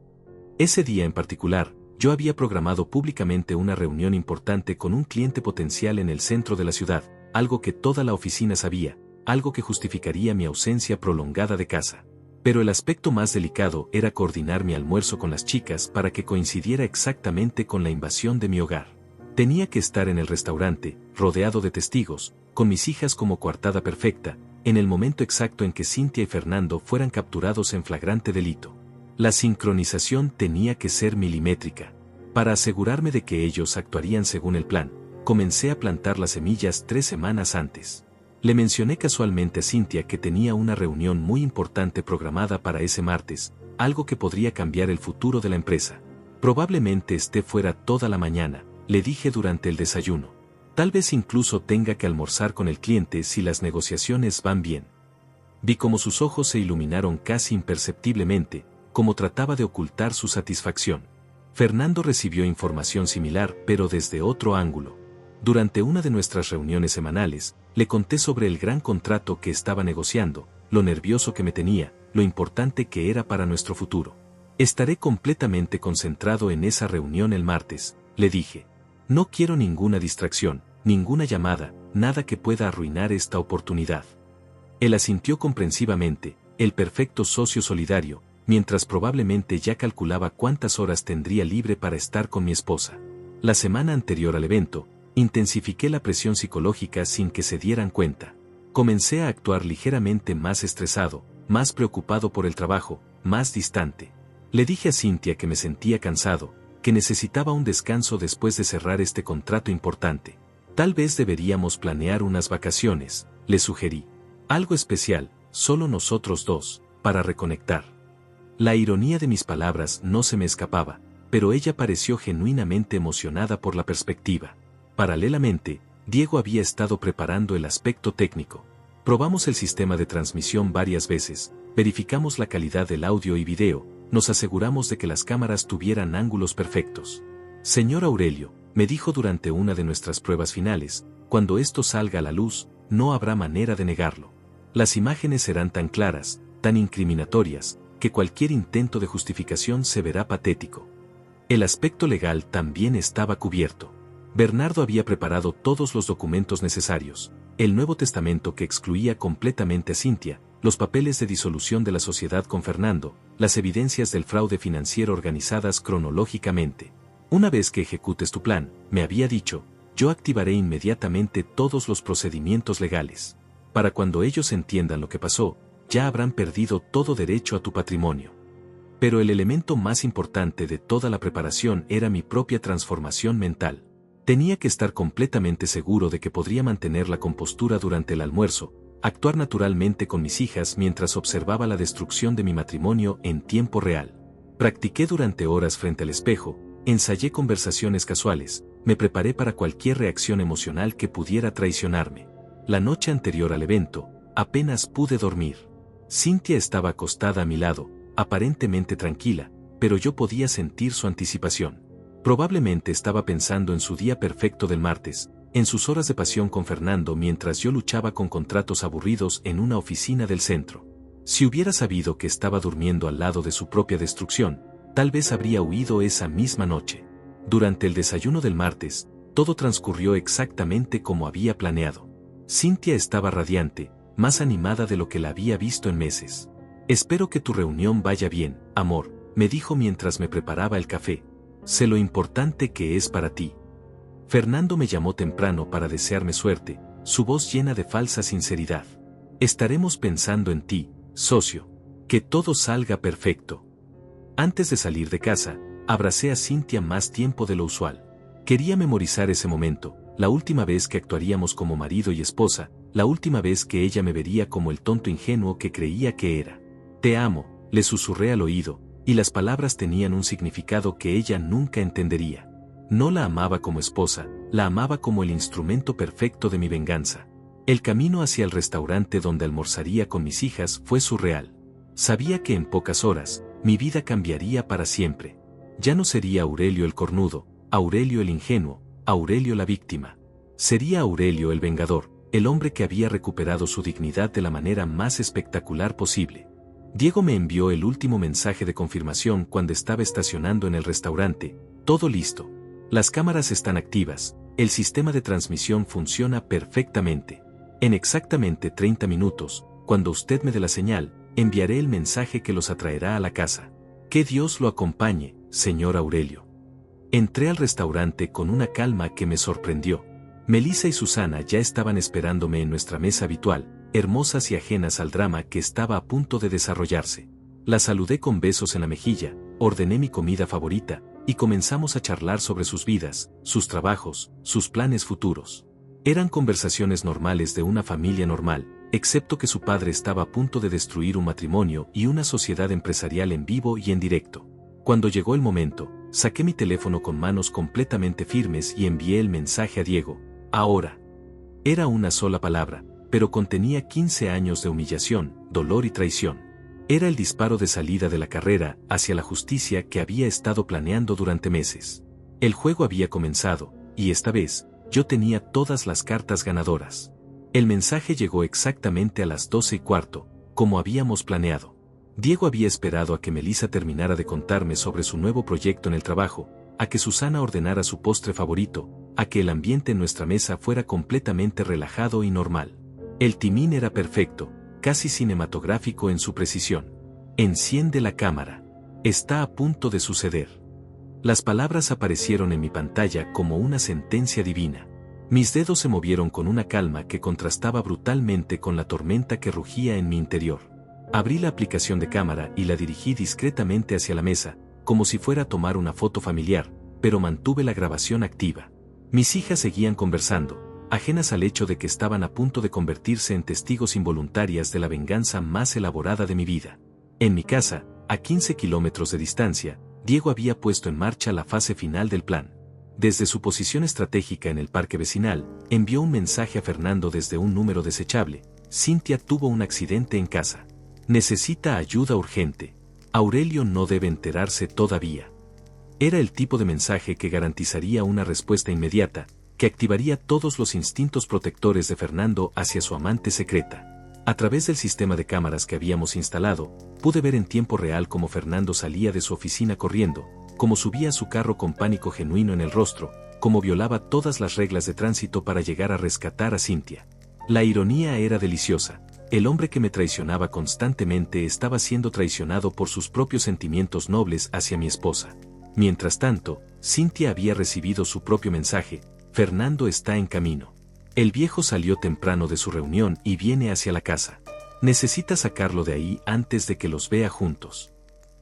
Ese día en particular, yo había programado públicamente una reunión importante con un cliente potencial en el centro de la ciudad, algo que toda la oficina sabía, algo que justificaría mi ausencia prolongada de casa. Pero el aspecto más delicado era coordinar mi almuerzo con las chicas para que coincidiera exactamente con la invasión de mi hogar. Tenía que estar en el restaurante, rodeado de testigos, con mis hijas como coartada perfecta, en el momento exacto en que Cynthia y Fernando fueran capturados en flagrante delito. La sincronización tenía que ser milimétrica. Para asegurarme de que ellos actuarían según el plan, comencé a plantar las semillas 3 semanas antes. Le mencioné casualmente a Cynthia que tenía una reunión muy importante programada para ese martes, algo que podría cambiar el futuro de la empresa. Probablemente esté fuera toda la mañana, le dije durante el desayuno. Tal vez incluso tenga que almorzar con el cliente si las negociaciones van bien. Vi cómo sus ojos se iluminaron casi imperceptiblemente, como trataba de ocultar su satisfacción. Fernando recibió información similar pero desde otro ángulo. Durante una de nuestras reuniones semanales, le conté sobre el gran contrato que estaba negociando, lo nervioso que me tenía, lo importante que era para nuestro futuro. Estaré completamente concentrado en esa reunión el martes, le dije. No quiero ninguna distracción, ninguna llamada, nada que pueda arruinar esta oportunidad. Él asintió comprensivamente, el perfecto socio solidario, mientras probablemente ya calculaba cuántas horas tendría libre para estar con mi esposa. La semana anterior al evento, intensifiqué la presión psicológica sin que se dieran cuenta. Comencé a actuar ligeramente más estresado, más preocupado por el trabajo, más distante. Le dije a Cynthia que me sentía cansado, que necesitaba un descanso después de cerrar este contrato importante. Tal vez deberíamos planear unas vacaciones, le sugerí. Algo especial, solo nosotros dos, para reconectar. La ironía de mis palabras no se me escapaba, pero ella pareció genuinamente emocionada por la perspectiva. Paralelamente, Diego había estado preparando el aspecto técnico. Probamos el sistema de transmisión varias veces, verificamos la calidad del audio y video, nos aseguramos de que las cámaras tuvieran ángulos perfectos. Señor Aurelio, me dijo durante una de nuestras pruebas finales, cuando esto salga a la luz, no habrá manera de negarlo. Las imágenes serán tan claras, tan incriminatorias, que cualquier intento de justificación se verá patético. El aspecto legal también estaba cubierto. Bernardo había preparado todos los documentos necesarios, el Nuevo Testamento que excluía completamente a Cynthia, los papeles de disolución de la sociedad con Fernando, las evidencias del fraude financiero organizadas cronológicamente. Una vez que ejecutes tu plan, me había dicho, yo activaré inmediatamente todos los procedimientos legales. Para cuando ellos entiendan lo que pasó, ya habrán perdido todo derecho a tu patrimonio. Pero el elemento más importante de toda la preparación era mi propia transformación mental. Tenía que estar completamente seguro de que podría mantener la compostura durante el almuerzo, actuar naturalmente con mis hijas mientras observaba la destrucción de mi matrimonio en tiempo real. Practiqué durante horas frente al espejo, ensayé conversaciones casuales, me preparé para cualquier reacción emocional que pudiera traicionarme. La noche anterior al evento, apenas pude dormir. Cynthia estaba acostada a mi lado, aparentemente tranquila, pero yo podía sentir su anticipación. Probablemente estaba pensando en su día perfecto del martes, en sus horas de pasión con Fernando mientras yo luchaba con contratos aburridos en una oficina del centro. Si hubiera sabido que estaba durmiendo al lado de su propia destrucción, tal vez habría huido esa misma noche. Durante el desayuno del martes, todo transcurrió exactamente como había planeado. Cynthia estaba radiante, más animada de lo que la había visto en meses. Espero que tu reunión vaya bien, amor, me dijo mientras me preparaba el café. Sé lo importante que es para ti. Fernando me llamó temprano para desearme suerte, su voz llena de falsa sinceridad. Estaremos pensando en ti, socio. Que todo salga perfecto. Antes de salir de casa, abracé a Cynthia más tiempo de lo usual. Quería memorizar ese momento, la última vez que actuaríamos como marido y esposa, la última vez que ella me vería como el tonto ingenuo que creía que era. Te amo, le susurré al oído, y las palabras tenían un significado que ella nunca entendería. No la amaba como esposa, la amaba como el instrumento perfecto de mi venganza. El camino hacia el restaurante donde almorzaría con mis hijas fue surreal. Sabía que en pocas horas, mi vida cambiaría para siempre. Ya no sería Aurelio el cornudo, Aurelio el ingenuo, Aurelio la víctima. Sería Aurelio el vengador, el hombre que había recuperado su dignidad de la manera más espectacular posible. Diego me envió el último mensaje de confirmación cuando estaba estacionando en el restaurante. Todo listo. Las cámaras están activas, el sistema de transmisión funciona perfectamente. En exactamente 30 minutos, cuando usted me dé la señal, enviaré el mensaje que los atraerá a la casa. Que Dios lo acompañe, señor Aurelio. Entré al restaurante con una calma que me sorprendió. Melissa y Susana ya estaban esperándome en nuestra mesa habitual, hermosas y ajenas al drama que estaba a punto de desarrollarse. Las saludé con besos en la mejilla, ordené mi comida favorita, y comenzamos a charlar sobre sus vidas, sus trabajos, sus planes futuros. Eran conversaciones normales de una familia normal, excepto que su padre estaba a punto de destruir un matrimonio y una sociedad empresarial en vivo y en directo. Cuando llegó el momento, saqué mi teléfono con manos completamente firmes y envié el mensaje a Diego. Ahora. Era una sola palabra, pero contenía 15 años de humillación, dolor y traición. Era el disparo de salida de la carrera hacia la justicia que había estado planeando durante meses. El juego había comenzado, y esta vez, yo tenía todas las cartas ganadoras. El mensaje llegó exactamente a las 12:15, como habíamos planeado. Diego había esperado a que Melissa terminara de contarme sobre su nuevo proyecto en el trabajo, a que Susana ordenara su postre favorito, a que el ambiente en nuestra mesa fuera completamente relajado y normal. El timing era perfecto, casi cinematográfico en su precisión. Enciende la cámara. Está a punto de suceder. Las palabras aparecieron en mi pantalla como una sentencia divina. Mis dedos se movieron con una calma que contrastaba brutalmente con la tormenta que rugía en mi interior. Abrí la aplicación de cámara y la dirigí discretamente hacia la mesa, como si fuera a tomar una foto familiar, pero mantuve la grabación activa. Mis hijas seguían conversando, ajenas al hecho de que estaban a punto de convertirse en testigos involuntarias de la venganza más elaborada de mi vida. En mi casa, a 15 kilómetros de distancia, Diego había puesto en marcha la fase final del plan. Desde su posición estratégica en el parque vecinal, envió un mensaje a Fernando desde un número desechable: Cintia tuvo un accidente en casa. Necesita ayuda urgente. Aurelio no debe enterarse todavía. Era el tipo de mensaje que garantizaría una respuesta inmediata, que activaría todos los instintos protectores de Fernando hacia su amante secreta. A través del sistema de cámaras que habíamos instalado, pude ver en tiempo real cómo Fernando salía de su oficina corriendo, cómo subía a su carro con pánico genuino en el rostro, cómo violaba todas las reglas de tránsito para llegar a rescatar a Cintia. La ironía era deliciosa. El hombre que me traicionaba constantemente estaba siendo traicionado por sus propios sentimientos nobles hacia mi esposa. Mientras tanto, Cintia había recibido su propio mensaje: Fernando está en camino. El viejo salió temprano de su reunión y viene hacia la casa. Necesita sacarlo de ahí antes de que los vea juntos.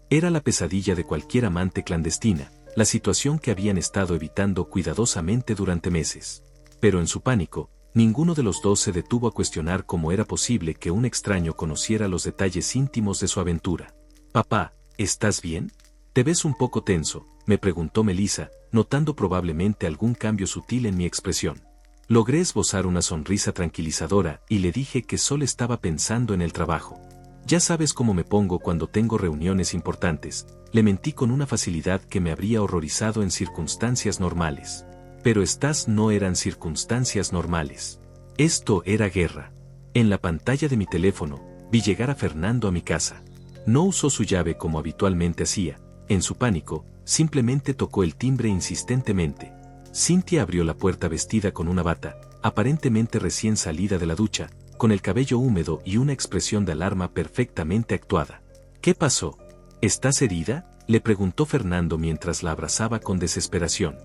Era la pesadilla de cualquier amante clandestina, la situación que habían estado evitando cuidadosamente durante meses. Pero en su pánico, ninguno de los dos se detuvo a cuestionar cómo era posible que un extraño conociera los detalles íntimos de su aventura. «Papá, ¿estás bien? Te ves un poco tenso», me preguntó Melissa, notando probablemente algún cambio sutil en mi expresión. Logré esbozar una sonrisa tranquilizadora y le dije que solo estaba pensando en el trabajo. «Ya sabes cómo me pongo cuando tengo reuniones importantes», le mentí con una facilidad que me habría horrorizado en circunstancias normales. Pero estas no eran circunstancias normales. Esto era guerra. En la pantalla de mi teléfono, vi llegar a Fernando a mi casa. No usó su llave como habitualmente hacía. En su pánico, simplemente tocó el timbre insistentemente. Cintia abrió la puerta vestida con una bata, aparentemente recién salida de la ducha, con el cabello húmedo y una expresión de alarma perfectamente actuada. «¿Qué pasó? ¿Estás herida?», le preguntó Fernando mientras la abrazaba con desesperación.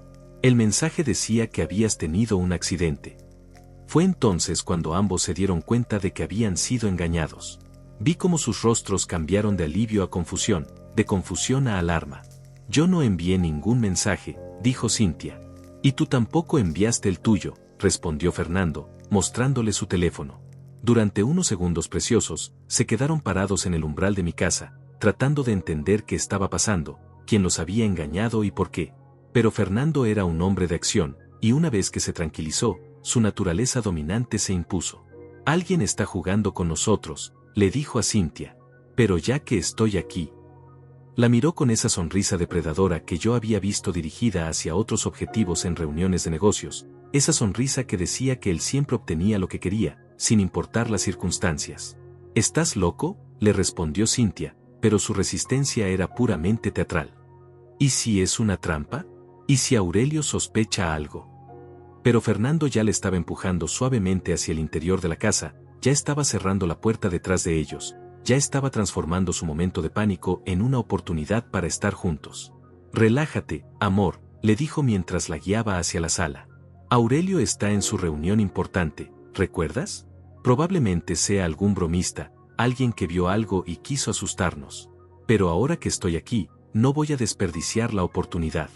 «El mensaje decía que habías tenido un accidente». Fue entonces cuando ambos se dieron cuenta de que habían sido engañados. Vi cómo sus rostros cambiaron de alivio a confusión, de confusión a alarma. «Yo no envié ningún mensaje», dijo Cintia. «Y tú tampoco enviaste el tuyo», respondió Fernando, mostrándole su teléfono. Durante unos segundos preciosos, se quedaron parados en el umbral de mi casa, tratando de entender qué estaba pasando, quién los había engañado y por qué. Pero Fernando era un hombre de acción, y una vez que se tranquilizó, su naturaleza dominante se impuso. «Alguien está jugando con nosotros», le dijo a Cintia. «Pero ya que estoy aquí». La miró con esa sonrisa depredadora que yo había visto dirigida hacia otros objetivos en reuniones de negocios, esa sonrisa que decía que él siempre obtenía lo que quería, sin importar las circunstancias. «¿Estás loco?», le respondió Cintia, pero su resistencia era puramente teatral. «¿Y si es una trampa? ¿Y si Aurelio sospecha algo?». Pero Fernando ya le estaba empujando suavemente hacia el interior de la casa, ya estaba cerrando la puerta detrás de ellos, ya estaba transformando su momento de pánico en una oportunidad para estar juntos. «Relájate, amor», le dijo mientras la guiaba hacia la sala. «Aurelio está en su reunión importante, ¿recuerdas? Probablemente sea algún bromista, alguien que vio algo y quiso asustarnos. Pero ahora que estoy aquí, no voy a desperdiciar la oportunidad».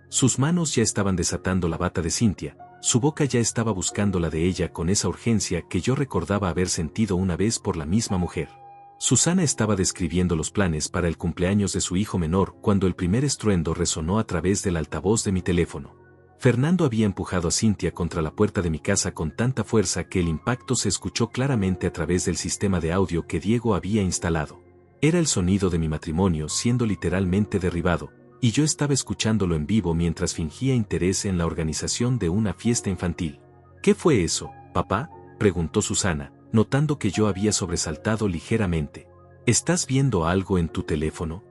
Sus manos ya estaban desatando la bata de Cintia, su boca ya estaba buscando la de ella con esa urgencia que yo recordaba haber sentido una vez por la misma mujer. Susana estaba describiendo los planes para el cumpleaños de su hijo menor cuando el primer estruendo resonó a través del altavoz de mi teléfono. Fernando había empujado a Cintia contra la puerta de mi casa con tanta fuerza que el impacto se escuchó claramente a través del sistema de audio que Diego había instalado. Era el sonido de mi matrimonio siendo literalmente derribado, y yo estaba escuchándolo en vivo mientras fingía interés en la organización de una fiesta infantil. ¿Qué fue eso, papá?, preguntó Susana, notando que yo había sobresaltado ligeramente. ¿Estás viendo algo en tu teléfono?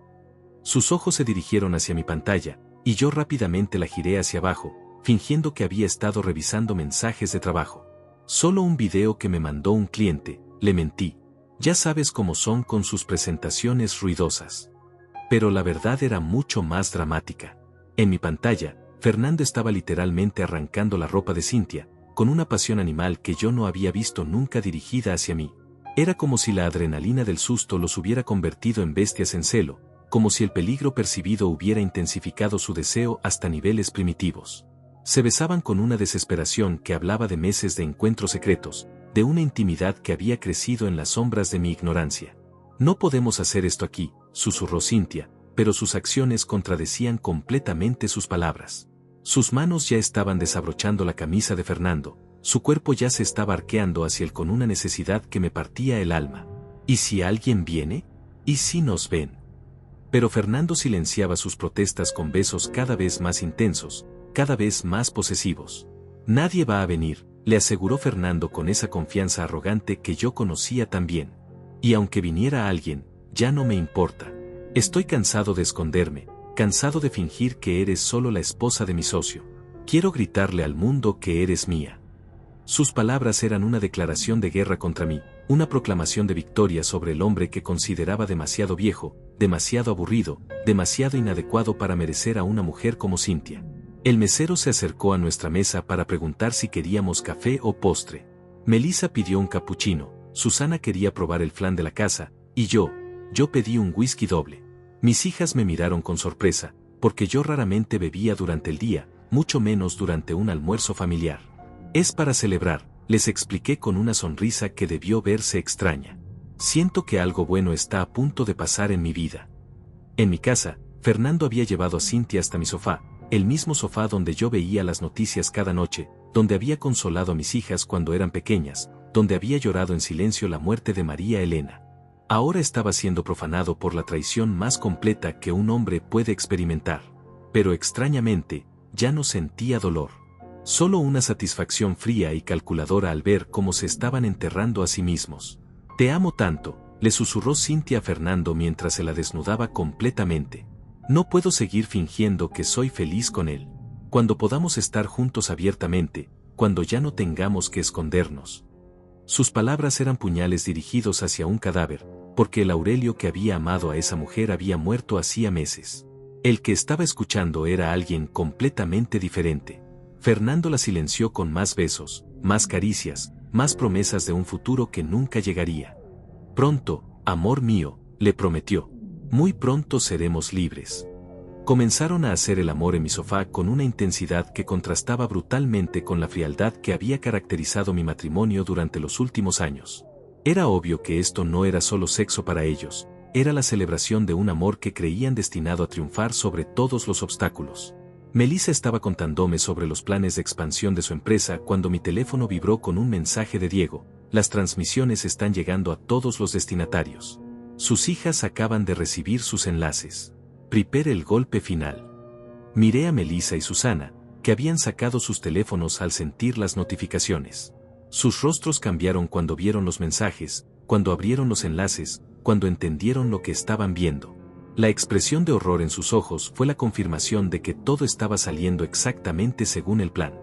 Sus ojos se dirigieron hacia mi pantalla, y yo rápidamente la giré hacia abajo, fingiendo que había estado revisando mensajes de trabajo. Solo un video que me mandó un cliente, le mentí. Ya sabes cómo son con sus presentaciones ruidosas. Pero la verdad era mucho más dramática. En mi pantalla, Fernando estaba literalmente arrancando la ropa de Cynthia, con una pasión animal que yo no había visto nunca dirigida hacia mí. Era como si la adrenalina del susto los hubiera convertido en bestias en celo, como si el peligro percibido hubiera intensificado su deseo hasta niveles primitivos. Se besaban con una desesperación que hablaba de meses de encuentros secretos, de una intimidad que había crecido en las sombras de mi ignorancia. No podemos hacer esto aquí, susurró Cynthia, pero sus acciones contradecían completamente sus palabras. Sus manos ya estaban desabrochando la camisa de Fernando, su cuerpo ya se estaba arqueando hacia él con una necesidad que me partía el alma. ¿Y si alguien viene? ¿Y si nos ven? Pero Fernando silenciaba sus protestas con besos cada vez más intensos, cada vez más posesivos. Nadie va a venir, le aseguró Fernando con esa confianza arrogante que yo conocía tan bien. Y aunque viniera alguien, ya no me importa. Estoy cansado de esconderme, cansado de fingir que eres solo la esposa de mi socio. Quiero gritarle al mundo que eres mía. Sus palabras eran una declaración de guerra contra mí, una proclamación de victoria sobre el hombre que consideraba demasiado viejo, demasiado aburrido, demasiado inadecuado para merecer a una mujer como Cynthia. El mesero se acercó a nuestra mesa para preguntar si queríamos café o postre. Melissa pidió un cappuccino, Susana quería probar el flan de la casa, y yo pedí un whisky doble. Mis hijas me miraron con sorpresa, porque yo raramente bebía durante el día, mucho menos durante un almuerzo familiar. Es para celebrar, les expliqué con una sonrisa que debió verse extraña. Siento que algo bueno está a punto de pasar en mi vida. En mi casa, Fernando había llevado a Cynthia hasta mi sofá, el mismo sofá donde yo veía las noticias cada noche, donde había consolado a mis hijas cuando eran pequeñas, donde había llorado en silencio la muerte de María Elena. Ahora estaba siendo profanado por la traición más completa que un hombre puede experimentar. Pero extrañamente, ya no sentía dolor. Solo una satisfacción fría y calculadora al ver cómo se estaban enterrando a sí mismos. Te amo tanto, le susurró Cynthia a Fernando mientras se la desnudaba completamente. No puedo seguir fingiendo que soy feliz con él. Cuando podamos estar juntos abiertamente, cuando ya no tengamos que escondernos. Sus palabras eran puñales dirigidos hacia un cadáver, porque el Aurelio que había amado a esa mujer había muerto hacía meses. El que estaba escuchando era alguien completamente diferente. Fernando la silenció con más besos, más caricias, más promesas de un futuro que nunca llegaría. Pronto, amor mío, le prometió. Muy pronto seremos libres. Comenzaron a hacer el amor en mi sofá con una intensidad que contrastaba brutalmente con la frialdad que había caracterizado mi matrimonio durante los últimos años. Era obvio que esto no era solo sexo para ellos, era la celebración de un amor que creían destinado a triunfar sobre todos los obstáculos. Melissa estaba contándome sobre los planes de expansión de su empresa cuando mi teléfono vibró con un mensaje de Diego. Las transmisiones están llegando a todos los destinatarios. Sus hijas acaban de recibir sus enlaces. Prepare el golpe final. Miré a Melissa y Susana, que habían sacado sus teléfonos al sentir las notificaciones. Sus rostros cambiaron cuando vieron los mensajes, cuando abrieron los enlaces, cuando entendieron lo que estaban viendo. La expresión de horror en sus ojos fue la confirmación de que todo estaba saliendo exactamente según el plan.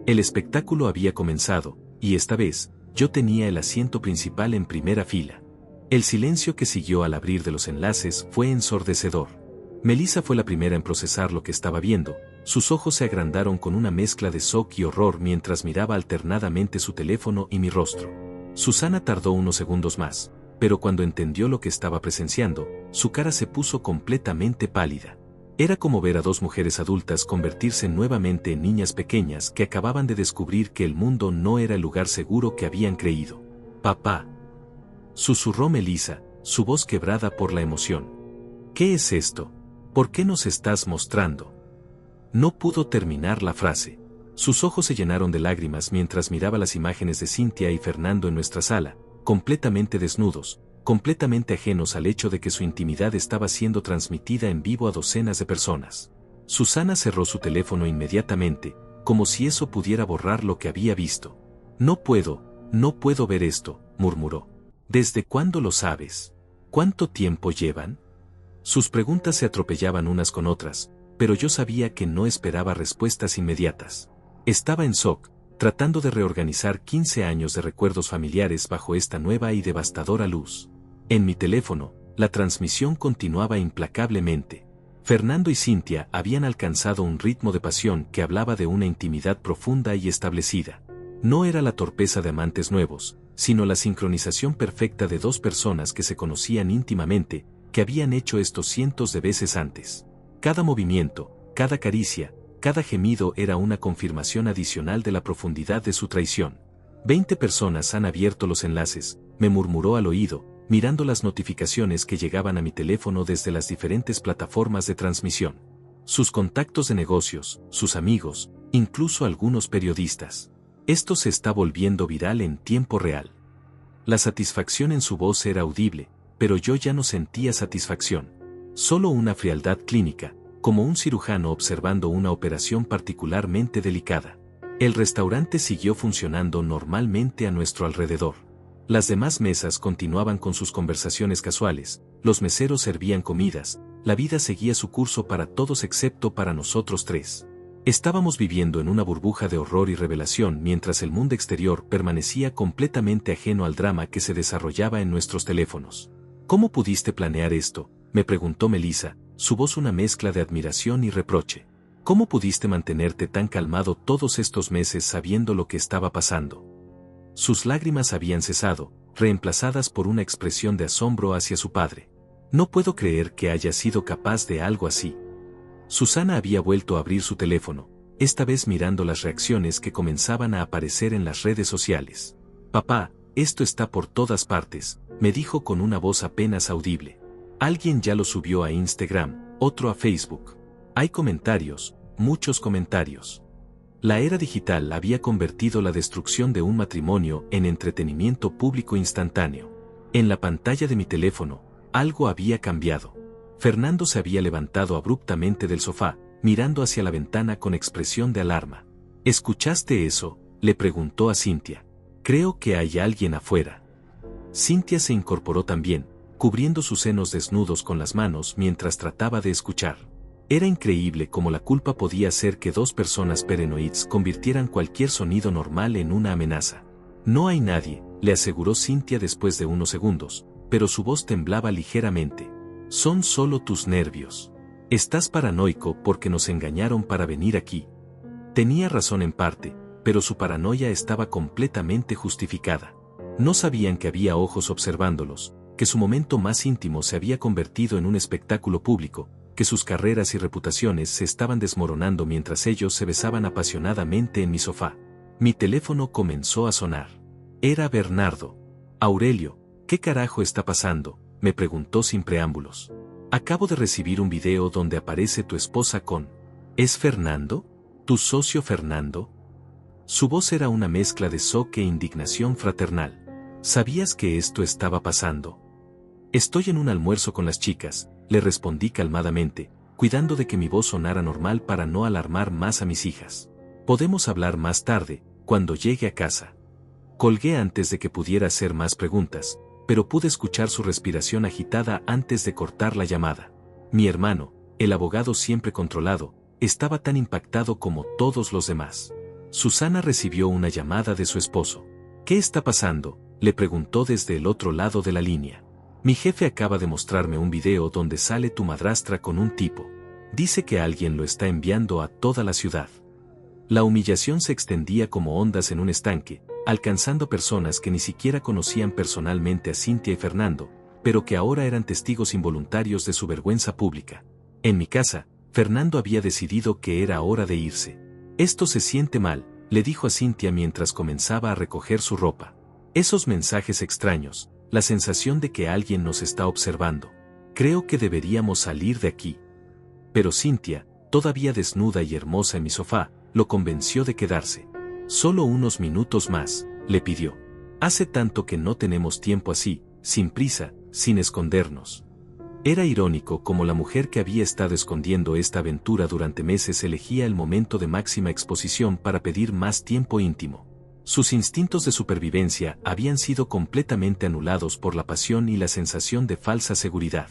El espectáculo había comenzado, y esta vez, yo tenía el asiento principal en primera fila. El silencio que siguió al abrir de los enlaces fue ensordecedor. Melissa fue la primera en procesar lo que estaba viendo, sus ojos se agrandaron con una mezcla de shock y horror mientras miraba alternadamente su teléfono y mi rostro. Susana tardó unos segundos más, pero cuando entendió lo que estaba presenciando, su cara se puso completamente pálida. Era como ver a dos mujeres adultas convertirse nuevamente en niñas pequeñas que acababan de descubrir que el mundo no era el lugar seguro que habían creído. «Papá», susurró Melissa, su voz quebrada por la emoción. «¿Qué es esto? ¿Por qué nos estás mostrando?» No pudo terminar la frase. Sus ojos se llenaron de lágrimas mientras miraba las imágenes de Cynthia y Fernando en nuestra sala, completamente desnudos, completamente ajenos al hecho de que su intimidad estaba siendo transmitida en vivo a docenas de personas. Susana cerró su teléfono inmediatamente, como si eso pudiera borrar lo que había visto. No puedo ver esto, murmuró. ¿Desde cuándo lo sabes? ¿Cuánto tiempo llevan? Sus preguntas se atropellaban unas con otras, pero yo sabía que no esperaba respuestas inmediatas. Estaba en shock, tratando de reorganizar 15 años de recuerdos familiares bajo esta nueva y devastadora luz. En mi teléfono, la transmisión continuaba implacablemente. Fernando y Cintia habían alcanzado un ritmo de pasión que hablaba de una intimidad profunda y establecida. No era la torpeza de amantes nuevos, sino la sincronización perfecta de dos personas que se conocían íntimamente, que habían hecho esto cientos de veces antes. Cada movimiento, cada caricia, cada gemido era una confirmación adicional de la profundidad de su traición. 20 personas han abierto los enlaces, me murmuró al oído, mirando las notificaciones que llegaban a mi teléfono desde las diferentes plataformas de transmisión. Sus contactos de negocios, sus amigos, incluso algunos periodistas. Esto se está volviendo viral en tiempo real. La satisfacción en su voz era audible, pero yo ya no sentía satisfacción. Solo una frialdad clínica, como un cirujano observando una operación particularmente delicada. El restaurante siguió funcionando normalmente a nuestro alrededor. Las demás mesas continuaban con sus conversaciones casuales, los meseros servían comidas, la vida seguía su curso para todos excepto para nosotros tres. Estábamos viviendo en una burbuja de horror y revelación mientras el mundo exterior permanecía completamente ajeno al drama que se desarrollaba en nuestros teléfonos. ¿Cómo pudiste planear esto?, me preguntó Melissa, su voz una mezcla de admiración y reproche. ¿Cómo pudiste mantenerte tan calmado todos estos meses sabiendo lo que estaba pasando? Sus lágrimas habían cesado, reemplazadas por una expresión de asombro hacia su padre. No puedo creer que haya sido capaz de algo así. Susana había vuelto a abrir su teléfono, esta vez mirando las reacciones que comenzaban a aparecer en las redes sociales. Papá, esto está por todas partes, me dijo con una voz apenas audible. Alguien ya lo subió a Instagram, otro a Facebook. Hay comentarios, muchos comentarios. La era digital había convertido la destrucción de un matrimonio en entretenimiento público instantáneo. En la pantalla de mi teléfono, algo había cambiado. Fernando se había levantado abruptamente del sofá, mirando hacia la ventana con expresión de alarma. ¿Escuchaste eso?, le preguntó a Cintia. Creo que hay alguien afuera. Cintia se incorporó también, cubriendo sus senos desnudos con las manos mientras trataba de escuchar. Era increíble cómo la culpa podía hacer que dos personas paranoides convirtieran cualquier sonido normal en una amenaza. No hay nadie, le aseguró Cintia después de unos segundos, pero su voz temblaba ligeramente. Son solo tus nervios. Estás paranoico porque nos engañaron para venir aquí. Tenía razón en parte, pero su paranoia estaba completamente justificada. No sabían que había ojos observándolos, que su momento más íntimo se había convertido en un espectáculo público, que sus carreras y reputaciones se estaban desmoronando mientras ellos se besaban apasionadamente en mi sofá. Mi teléfono comenzó a sonar. Era Bernardo. Aurelio, ¿qué carajo está pasando?, me preguntó sin preámbulos. Acabo de recibir un video donde aparece tu esposa con... ¿Es Fernando? ¿Tu socio Fernando? Su voz era una mezcla de shock e indignación fraternal. ¿Sabías que esto estaba pasando? Estoy en un almuerzo con las chicas, le respondí calmadamente, cuidando de que mi voz sonara normal para no alarmar más a mis hijas. Podemos hablar más tarde, cuando llegue a casa. Colgué antes de que pudiera hacer más preguntas, pero pude escuchar su respiración agitada antes de cortar la llamada. Mi hermano, el abogado siempre controlado, estaba tan impactado como todos los demás. Susana recibió una llamada de su esposo. ¿Qué está pasando?, le preguntó desde el otro lado de la línea. Mi jefe acaba de mostrarme un video donde sale tu madrastra con un tipo. Dice que alguien lo está enviando a toda la ciudad. La humillación se extendía como ondas en un estanque, alcanzando personas que ni siquiera conocían personalmente a Cintia y Fernando, pero que ahora eran testigos involuntarios de su vergüenza pública. En mi casa, Fernando había decidido que era hora de irse. Esto se siente mal, le dijo a Cintia mientras comenzaba a recoger su ropa. Esos mensajes extraños, la sensación de que alguien nos está observando. Creo que deberíamos salir de aquí. Pero Cintia, todavía desnuda y hermosa en mi sofá, lo convenció de quedarse. Solo unos minutos más, le pidió. Hace tanto que no tenemos tiempo así, sin prisa, sin escondernos. Era irónico cómo la mujer que había estado escondiendo esta aventura durante meses elegía el momento de máxima exposición para pedir más tiempo íntimo. Sus instintos de supervivencia habían sido completamente anulados por la pasión y la sensación de falsa seguridad.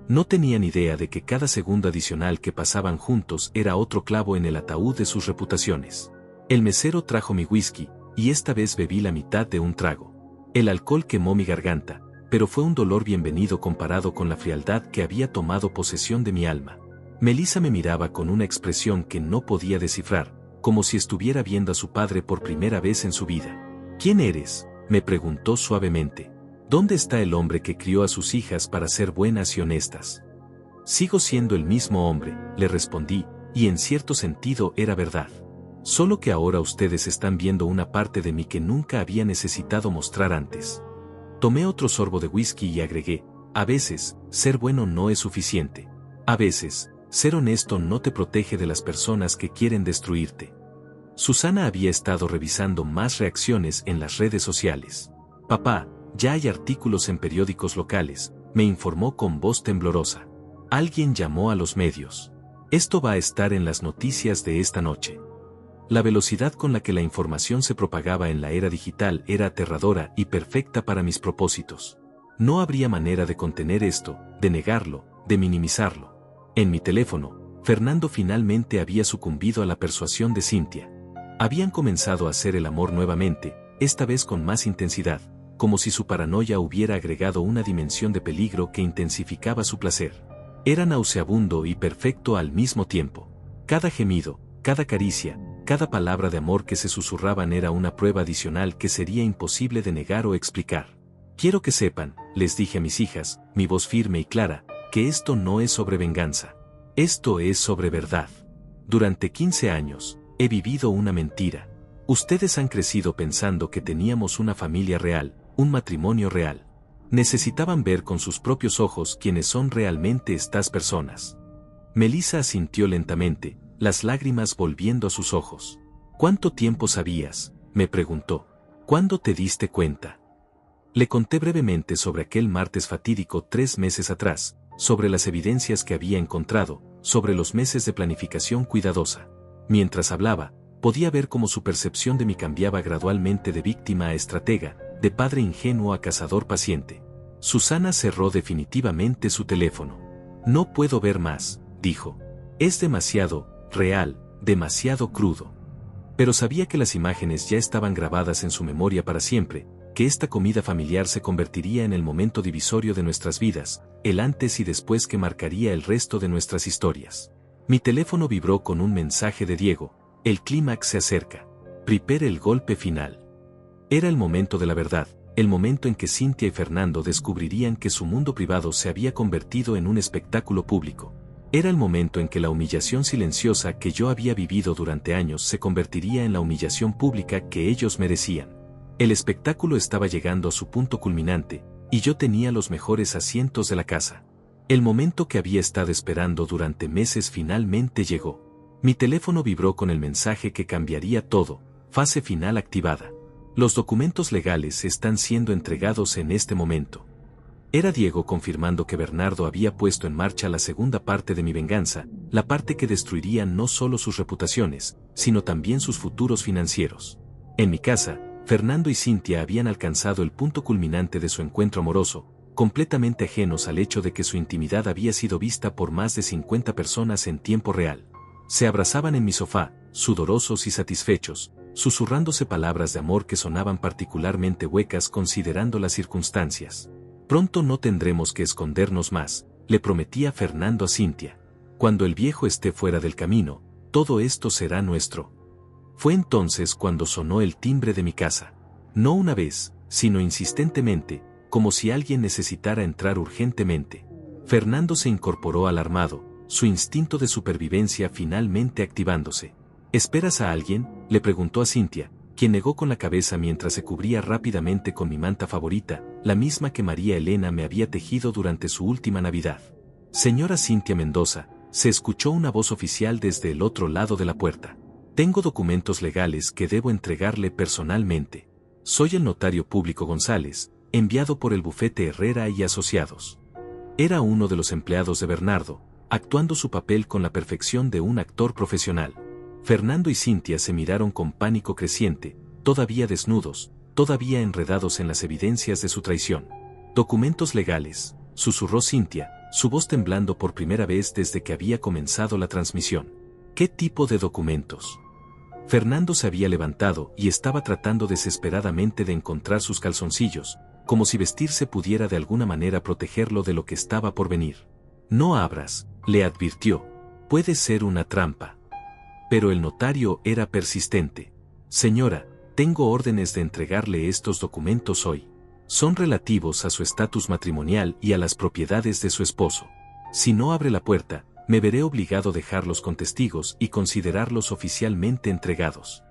No tenían idea de que cada segundo adicional que pasaban juntos era otro clavo en el ataúd de sus reputaciones. El mesero trajo mi whisky, y esta vez bebí la mitad de un trago. El alcohol quemó mi garganta, pero fue un dolor bienvenido comparado con la frialdad que había tomado posesión de mi alma. Melissa me miraba con una expresión que no podía descifrar, como si estuviera viendo a su padre por primera vez en su vida. ¿Quién eres?, me preguntó suavemente. ¿Dónde está el hombre que crió a sus hijas para ser buenas y honestas? Sigo siendo el mismo hombre, le respondí, y en cierto sentido era verdad. Solo que ahora ustedes están viendo una parte de mí que nunca había necesitado mostrar antes. Tomé otro sorbo de whisky y agregué, a veces, ser bueno no es suficiente. A veces, ser honesto no te protege de las personas que quieren destruirte. Susana había estado revisando más reacciones en las redes sociales. Papá, ya hay artículos en periódicos locales, me informó con voz temblorosa. Alguien llamó a los medios. Esto va a estar en las noticias de esta noche. La velocidad con la que la información se propagaba en la era digital era aterradora y perfecta para mis propósitos. No habría manera de contener esto, de negarlo, de minimizarlo. En mi teléfono, Fernando finalmente había sucumbido a la persuasión de Cynthia. Habían comenzado a hacer el amor nuevamente, esta vez con más intensidad, como si su paranoia hubiera agregado una dimensión de peligro que intensificaba su placer. Era nauseabundo y perfecto al mismo tiempo. Cada gemido, cada caricia, cada palabra de amor que se susurraban era una prueba adicional que sería imposible de negar o explicar. Quiero que sepan, les dije a mis hijas, mi voz firme y clara, que esto no es sobre venganza. Esto es sobre verdad. Durante 15 años, he vivido una mentira. Ustedes han crecido pensando que teníamos una familia real, un matrimonio real. Necesitaban ver con sus propios ojos quiénes son realmente estas personas. Melissa asintió lentamente, las lágrimas volviendo a sus ojos. ¿Cuánto tiempo sabías?, me preguntó. ¿Cuándo te diste cuenta? Le conté brevemente sobre aquel martes fatídico 3 meses atrás, sobre las evidencias que había encontrado, sobre los meses de planificación cuidadosa. Mientras hablaba, podía ver cómo su percepción de mí cambiaba gradualmente de víctima a estratega, de padre ingenuo a cazador paciente. Susana cerró definitivamente su teléfono. No puedo ver más, dijo. Es demasiado real, demasiado crudo. Pero sabía que las imágenes ya estaban grabadas en su memoria para siempre, que esta comida familiar se convertiría en el momento divisorio de nuestras vidas, el antes y después que marcaría el resto de nuestras historias. Mi teléfono vibró con un mensaje de Diego. El clímax se acerca. Prepare el golpe final. Era el momento de la verdad, el momento en que Cynthia y Fernando descubrirían que su mundo privado se había convertido en un espectáculo público. Era el momento en que la humillación silenciosa que yo había vivido durante años se convertiría en la humillación pública que ellos merecían. El espectáculo estaba llegando a su punto culminante, y yo tenía los mejores asientos de la casa. El momento que había estado esperando durante meses finalmente llegó. Mi teléfono vibró con el mensaje que cambiaría todo. Fase final activada. Los documentos legales están siendo entregados en este momento. Era Diego confirmando que Bernardo había puesto en marcha la segunda parte de mi venganza, la parte que destruiría no solo sus reputaciones, sino también sus futuros financieros. En mi casa, Fernando y Cynthia habían alcanzado el punto culminante de su encuentro amoroso, completamente ajenos al hecho de que su intimidad había sido vista por más de 50 personas en tiempo real. Se abrazaban en mi sofá, sudorosos y satisfechos, susurrándose palabras de amor que sonaban particularmente huecas considerando las circunstancias. Pronto no tendremos que escondernos más, le prometía Fernando a Cynthia. Cuando el viejo esté fuera del camino, todo esto será nuestro. Fue entonces cuando sonó el timbre de mi casa. No una vez, sino insistentemente, como si alguien necesitara entrar urgentemente. Fernando se incorporó alarmado, su instinto de supervivencia finalmente activándose. ¿Esperas a alguien?, le preguntó a Cynthia, quien negó con la cabeza mientras se cubría rápidamente con mi manta favorita, la misma que María Elena me había tejido durante su última Navidad. Señora Cynthia Mendoza, se escuchó una voz oficial desde el otro lado de la puerta. Tengo documentos legales que debo entregarle personalmente. Soy el notario público González, enviado por el bufete Herrera y Asociados. Era uno de los empleados de Bernardo, actuando su papel con la perfección de un actor profesional. Fernando y Cintia se miraron con pánico creciente, todavía desnudos, todavía enredados en las evidencias de su traición. «Documentos legales», susurró Cintia, su voz temblando por primera vez desde que había comenzado la transmisión. «¿Qué tipo de documentos?». Fernando se había levantado y estaba tratando desesperadamente de encontrar sus calzoncillos, como si vestirse pudiera de alguna manera protegerlo de lo que estaba por venir. «No abras», le advirtió. «Puede ser una trampa». Pero el notario era persistente. «Señora, tengo órdenes de entregarle estos documentos hoy. Son relativos a su estatus matrimonial y a las propiedades de su esposo. Si no abre la puerta, me veré obligado a dejarlos con testigos y considerarlos oficialmente entregados».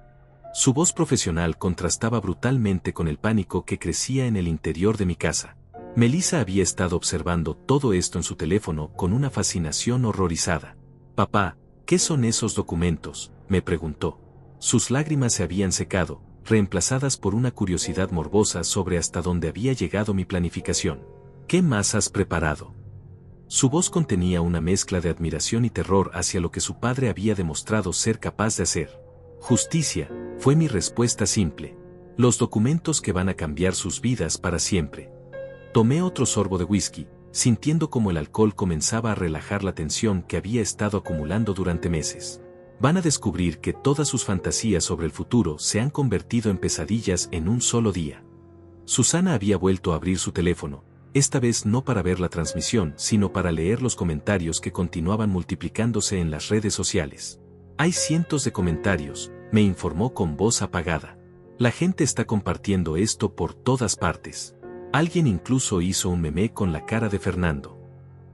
Su voz profesional contrastaba brutalmente con el pánico que crecía en el interior de mi casa. Melissa había estado observando todo esto en su teléfono con una fascinación horrorizada. «Papá, ¿qué son esos documentos?», me preguntó. Sus lágrimas se habían secado, reemplazadas por una curiosidad morbosa sobre hasta dónde había llegado mi planificación. «¿Qué más has preparado?». Su voz contenía una mezcla de admiración y terror hacia lo que su padre había demostrado ser capaz de hacer. «Justicia», fue mi respuesta simple. «Los documentos que van a cambiar sus vidas para siempre». Tomé otro sorbo de whisky, sintiendo como el alcohol comenzaba a relajar la tensión que había estado acumulando durante meses. Van a descubrir que todas sus fantasías sobre el futuro se han convertido en pesadillas en un solo día. Susana había vuelto a abrir su teléfono, esta vez no para ver la transmisión, sino para leer los comentarios que continuaban multiplicándose en las redes sociales. «Hay cientos de comentarios», me informó con voz apagada. «La gente está compartiendo esto por todas partes». Alguien incluso hizo un meme con la cara de Fernando.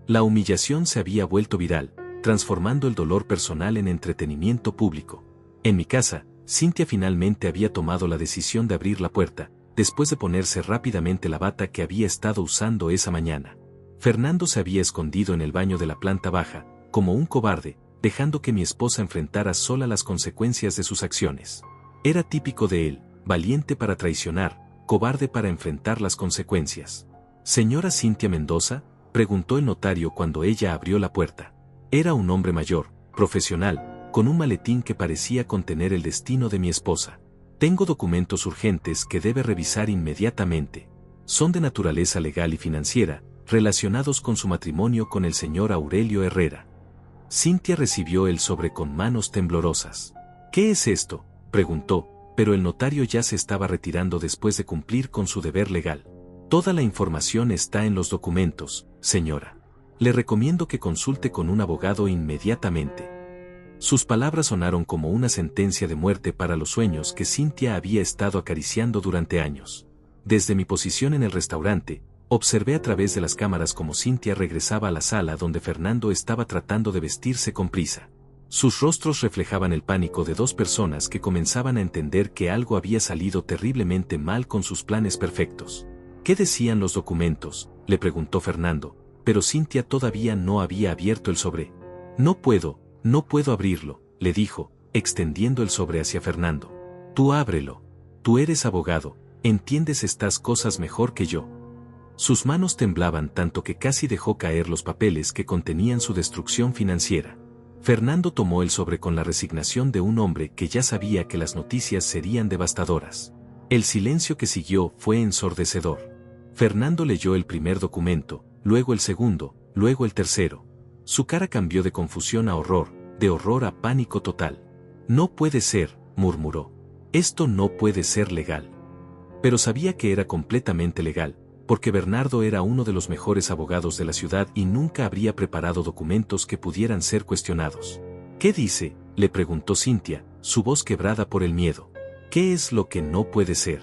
La humillación se había vuelto viral, transformando el dolor personal en entretenimiento público. En mi casa, Cintia finalmente había tomado la decisión de abrir la puerta, después de ponerse rápidamente la bata que había estado usando esa mañana. Fernando se había escondido en el baño de la planta baja, como un cobarde, dejando que mi esposa enfrentara sola las consecuencias de sus acciones. Era típico de él, valiente para traicionar, cobarde para enfrentar las consecuencias. «¿Señora Cintia Mendoza?», preguntó el notario cuando ella abrió la puerta. Era un hombre mayor, profesional, con un maletín que parecía contener el destino de mi esposa. «Tengo documentos urgentes que debe revisar inmediatamente. Son de naturaleza legal y financiera, relacionados con su matrimonio con el señor Aurelio Herrera». Cintia recibió el sobre con manos temblorosas. «¿Qué es esto?», preguntó, pero el notario ya se estaba retirando después de cumplir con su deber legal. «Toda la información está en los documentos, señora. Le recomiendo que consulte con un abogado inmediatamente». Sus palabras sonaron como una sentencia de muerte para los sueños que Cintia había estado acariciando durante años. Desde mi posición en el restaurante, observé a través de las cámaras cómo Cintia regresaba a la sala donde Fernando estaba tratando de vestirse con prisa. Sus rostros reflejaban el pánico de dos personas que comenzaban a entender que algo había salido terriblemente mal con sus planes perfectos. «¿Qué decían los documentos?», le preguntó Fernando, pero Cintia todavía no había abierto el sobre. No puedo abrirlo», le dijo, extendiendo el sobre hacia Fernando. «Tú ábrelo. Tú eres abogado, entiendes estas cosas mejor que yo». Sus manos temblaban tanto que casi dejó caer los papeles que contenían su destrucción financiera. Fernando tomó el sobre con la resignación de un hombre que ya sabía que las noticias serían devastadoras. El silencio que siguió fue ensordecedor. Fernando leyó el primer documento, luego el segundo, luego el tercero. Su cara cambió de confusión a horror, de horror a pánico total. «No puede ser», murmuró. «Esto no puede ser legal». Pero sabía que era completamente legal, porque Bernardo era uno de los mejores abogados de la ciudad y nunca habría preparado documentos que pudieran ser cuestionados. «¿Qué dice?», le preguntó Cintia, su voz quebrada por el miedo. «¿Qué es lo que no puede ser?».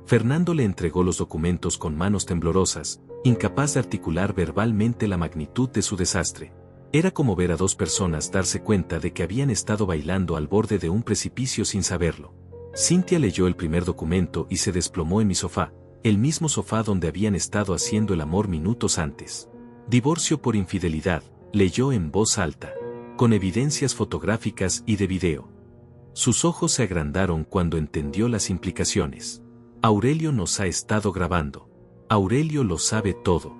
Fernando le entregó los documentos con manos temblorosas, incapaz de articular verbalmente la magnitud de su desastre. Era como ver a dos personas darse cuenta de que habían estado bailando al borde de un precipicio sin saberlo. Cintia leyó el primer documento y se desplomó en mi sofá, el mismo sofá donde habían estado haciendo el amor minutos antes. «Divorcio por infidelidad», leyó en voz alta, con evidencias fotográficas y de video. Sus ojos se agrandaron cuando entendió las implicaciones. «Aurelio nos ha estado grabando». Aurelio lo sabe todo.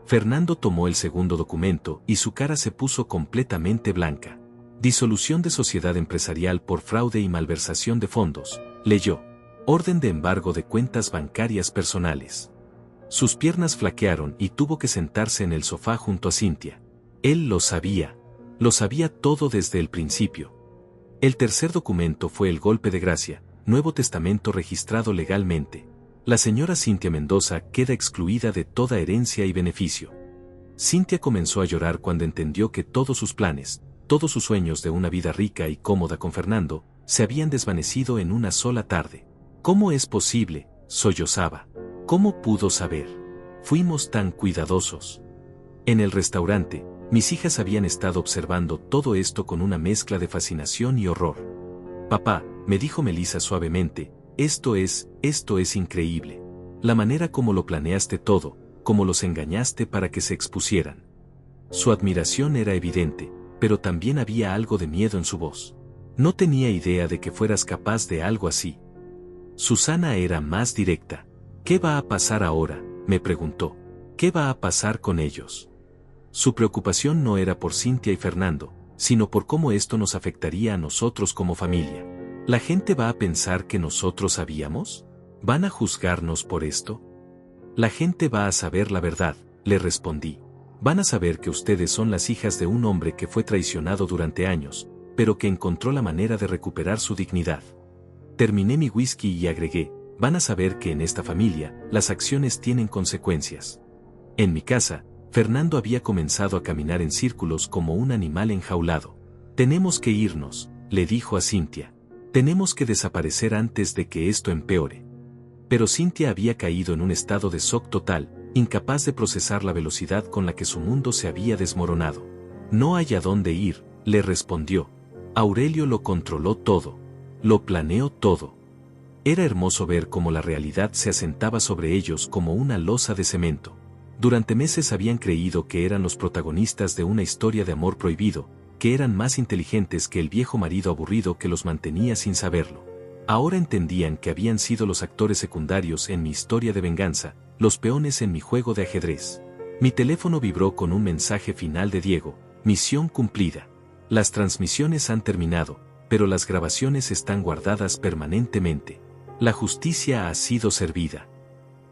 Fernando tomó el segundo documento y su cara se puso completamente blanca. Disolución de sociedad empresarial por fraude y malversación de fondos, leyó. Orden de embargo de cuentas bancarias personales. Sus piernas flaquearon y tuvo que sentarse en el sofá junto a Cynthia. Él lo sabía todo desde el principio. El tercer documento fue el golpe de gracia, nuevo testamento registrado legalmente. La señora Cynthia Mendoza queda excluida de toda herencia y beneficio. Cynthia comenzó a llorar cuando entendió que todos sus planes, todos sus sueños de una vida rica y cómoda con Fernando, se habían desvanecido en una sola tarde. ¿Cómo es posible?, sollozaba. ¿Cómo pudo saber? Fuimos tan cuidadosos. En el restaurante, mis hijas habían estado observando todo esto con una mezcla de fascinación y horror. Papá, me dijo Melissa suavemente, esto es increíble. La manera como lo planeaste todo, como los engañaste para que se expusieran. Su admiración era evidente, pero también había algo de miedo en su voz. No tenía idea de que fueras capaz de algo así. Susana era más directa. ¿Qué va a pasar ahora?, me preguntó. ¿Qué va a pasar con ellos? Su preocupación no era por Cynthia y Fernando, sino por cómo esto nos afectaría a nosotros como familia. ¿La gente va a pensar que nosotros sabíamos? ¿Van a juzgarnos por esto? La gente va a saber la verdad, le respondí. Van a saber que ustedes son las hijas de un hombre que fue traicionado durante años, pero que encontró la manera de recuperar su dignidad. Terminé mi whisky y agregué, van a saber que en esta familia, las acciones tienen consecuencias. En mi casa, Fernando había comenzado a caminar en círculos como un animal enjaulado. Tenemos que irnos, le dijo a Cynthia. Tenemos que desaparecer antes de que esto empeore. Pero Cynthia había caído en un estado de shock total, incapaz de procesar la velocidad con la que su mundo se había desmoronado. No hay a dónde ir, le respondió. Aurelio lo controló todo. Lo planeó todo. Era hermoso ver cómo la realidad se asentaba sobre ellos como una losa de cemento. Durante meses habían creído que eran los protagonistas de una historia de amor prohibido, que eran más inteligentes que el viejo marido aburrido que los mantenía sin saberlo. Ahora entendían que habían sido los actores secundarios en mi historia de venganza, los peones en mi juego de ajedrez. Mi teléfono vibró con un mensaje final de Diego, misión cumplida. Las transmisiones han terminado, pero las grabaciones están guardadas permanentemente. La justicia ha sido servida.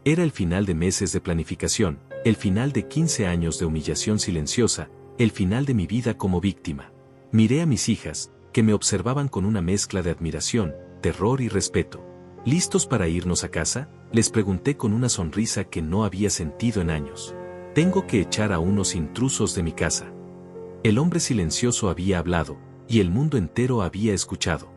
Era el final de meses de planificación, el final de 15 años de humillación silenciosa, el final de mi vida como víctima. Miré a mis hijas, que me observaban con una mezcla de admiración, terror y respeto. ¿Listos para irnos a casa?, les pregunté con una sonrisa que no había sentido en años. Tengo que echar a unos intrusos de mi casa. El hombre silencioso había hablado, y el mundo entero había escuchado.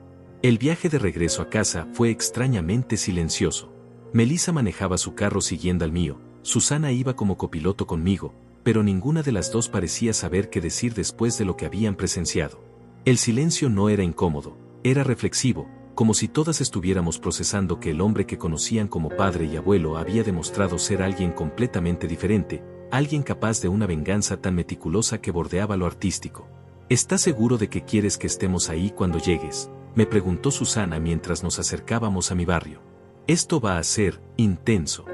El viaje de regreso a casa fue extrañamente silencioso. Melissa manejaba su carro siguiendo al mío, Susana iba como copiloto conmigo, pero ninguna de las dos parecía saber qué decir después de lo que habían presenciado. El silencio no era incómodo, era reflexivo, como si todas estuviéramos procesando que el hombre que conocían como padre y abuelo había demostrado ser alguien completamente diferente, alguien capaz de una venganza tan meticulosa que bordeaba lo artístico. ¿Estás seguro de que quieres que estemos ahí cuando llegues?, me preguntó Susana mientras nos acercábamos a mi barrio. Esto va a ser intenso.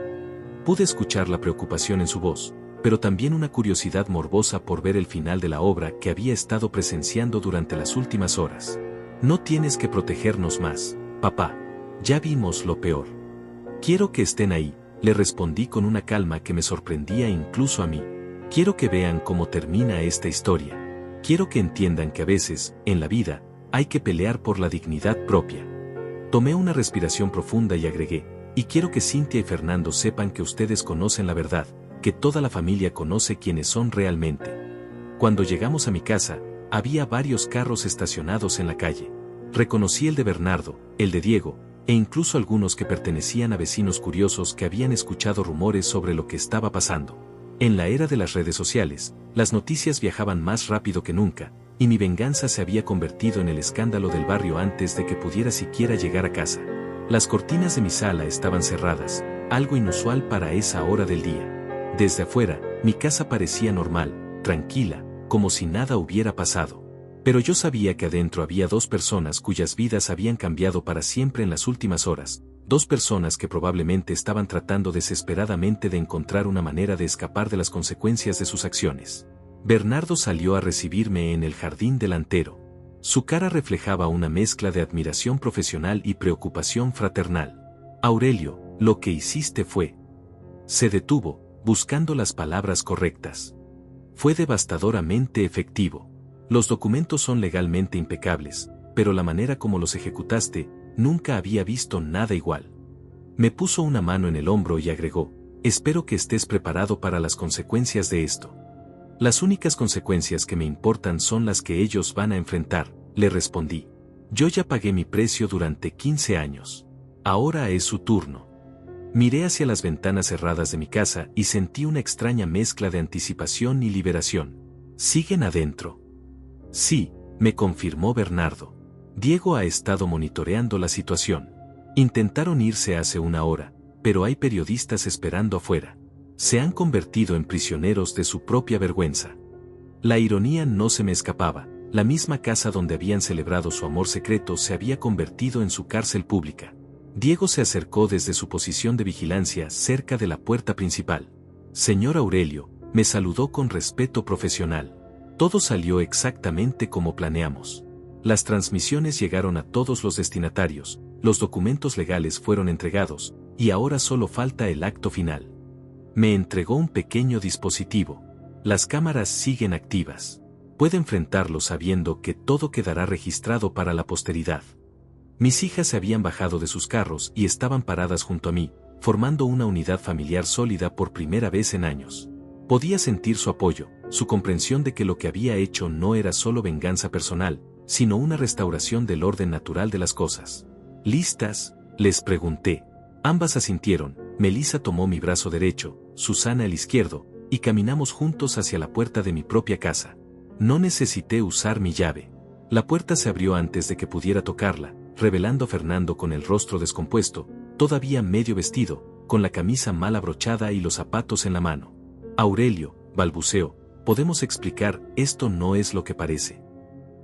Pude escuchar la preocupación en su voz, pero también una curiosidad morbosa por ver el final de la obra que había estado presenciando durante las últimas horas. No tienes que protegernos más, papá. Ya vimos lo peor. Quiero que estén ahí, le respondí con una calma que me sorprendía incluso a mí. Quiero que vean cómo termina esta historia. Quiero que entiendan que a veces, en la vida, hay que pelear por la dignidad propia. Tomé una respiración profunda y agregué, y quiero que Cynthia y Fernando sepan que ustedes conocen la verdad, que toda la familia conoce quiénes son realmente. Cuando llegamos a mi casa, había varios carros estacionados en la calle. Reconocí el de Bernardo, el de Diego, e incluso algunos que pertenecían a vecinos curiosos que habían escuchado rumores sobre lo que estaba pasando. En la era de las redes sociales, las noticias viajaban más rápido que nunca, y mi venganza se había convertido en el escándalo del barrio antes de que pudiera siquiera llegar a casa. Las cortinas de mi sala estaban cerradas, algo inusual para esa hora del día. Desde afuera, mi casa parecía normal, tranquila, como si nada hubiera pasado. Pero yo sabía que adentro había dos personas cuyas vidas habían cambiado para siempre en las últimas horas, dos personas que probablemente estaban tratando desesperadamente de encontrar una manera de escapar de las consecuencias de sus acciones. Bernardo salió a recibirme en el jardín delantero. Su cara reflejaba una mezcla de admiración profesional y preocupación fraternal. Aurelio, lo que hiciste fue... Se detuvo, buscando las palabras correctas. Fue devastadoramente efectivo. Los documentos son legalmente impecables, pero la manera como los ejecutaste, nunca había visto nada igual. Me puso una mano en el hombro y agregó, espero que estés preparado para las consecuencias de esto. Las únicas consecuencias que me importan son las que ellos van a enfrentar, le respondí. Yo ya pagué mi precio durante 15 años. Ahora es su turno. Miré hacia las ventanas cerradas de mi casa y sentí una extraña mezcla de anticipación y liberación. ¿Siguen adentro? Sí, me confirmó Bernardo. Diego ha estado monitoreando la situación. Intentaron irse hace una hora, pero hay periodistas esperando afuera. Se han convertido en prisioneros de su propia vergüenza. La ironía no se me escapaba. La misma casa donde habían celebrado su amor secreto se había convertido en su cárcel pública. Diego se acercó desde su posición de vigilancia cerca de la puerta principal. Señor Aurelio, me saludó con respeto profesional. Todo salió exactamente como planeamos. Las transmisiones llegaron a todos los destinatarios, los documentos legales fueron entregados, y ahora solo falta el acto final. Me entregó un pequeño dispositivo. Las cámaras siguen activas. Puede enfrentarlo sabiendo que todo quedará registrado para la posteridad. Mis hijas se habían bajado de sus carros y estaban paradas junto a mí, formando una unidad familiar sólida por primera vez en años. Podía sentir su apoyo, su comprensión de que lo que había hecho no era solo venganza personal, sino una restauración del orden natural de las cosas. ¿Listas?, les pregunté. Ambas asintieron. Melissa tomó mi brazo derecho, Susana el izquierdo, y caminamos juntos hacia la puerta de mi propia casa. No necesité usar mi llave. La puerta se abrió antes de que pudiera tocarla, revelando a Fernando con el rostro descompuesto, todavía medio vestido, con la camisa mal abrochada y los zapatos en la mano. Aurelio, balbuceó, podemos explicar, esto no es lo que parece.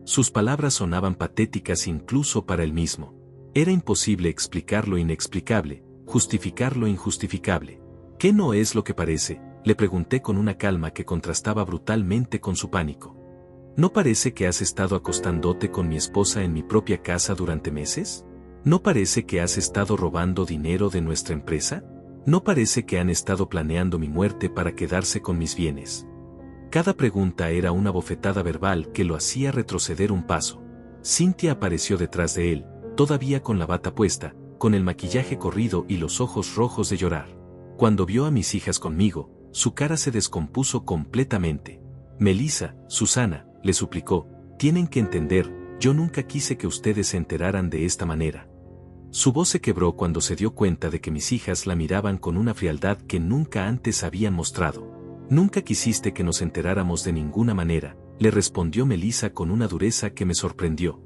Sus palabras sonaban patéticas incluso para él mismo. Era imposible explicar lo inexplicable, justificar lo injustificable. ¿Qué no es lo que parece?, le pregunté con una calma que contrastaba brutalmente con su pánico. ¿No parece que has estado acostándote con mi esposa en mi propia casa durante meses? ¿No parece que has estado robando dinero de nuestra empresa? ¿No parece que han estado planeando mi muerte para quedarse con mis bienes? Cada pregunta era una bofetada verbal que lo hacía retroceder un paso. Cynthia apareció detrás de él, todavía con la bata puesta, con el maquillaje corrido y los ojos rojos de llorar. Cuando vio a mis hijas conmigo, su cara se descompuso completamente. Melissa, Susana, le suplicó, tienen que entender, yo nunca quise que ustedes se enteraran de esta manera. Su voz se quebró cuando se dio cuenta de que mis hijas la miraban con una frialdad que nunca antes habían mostrado. Nunca quisiste que nos enteráramos de ninguna manera, le respondió Melissa con una dureza que me sorprendió.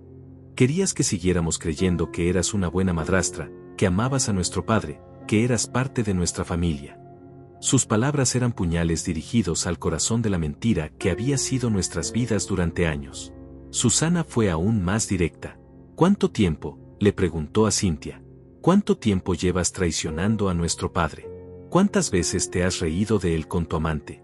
Querías que siguiéramos creyendo que eras una buena madrastra, que amabas a nuestro padre, que eras parte de nuestra familia. Sus palabras eran puñales dirigidos al corazón de la mentira que había sido nuestras vidas durante años. Susana fue aún más directa. ¿Cuánto tiempo?, le preguntó a Cynthia. ¿Cuánto tiempo llevas traicionando a nuestro padre? ¿Cuántas veces te has reído de él con tu amante?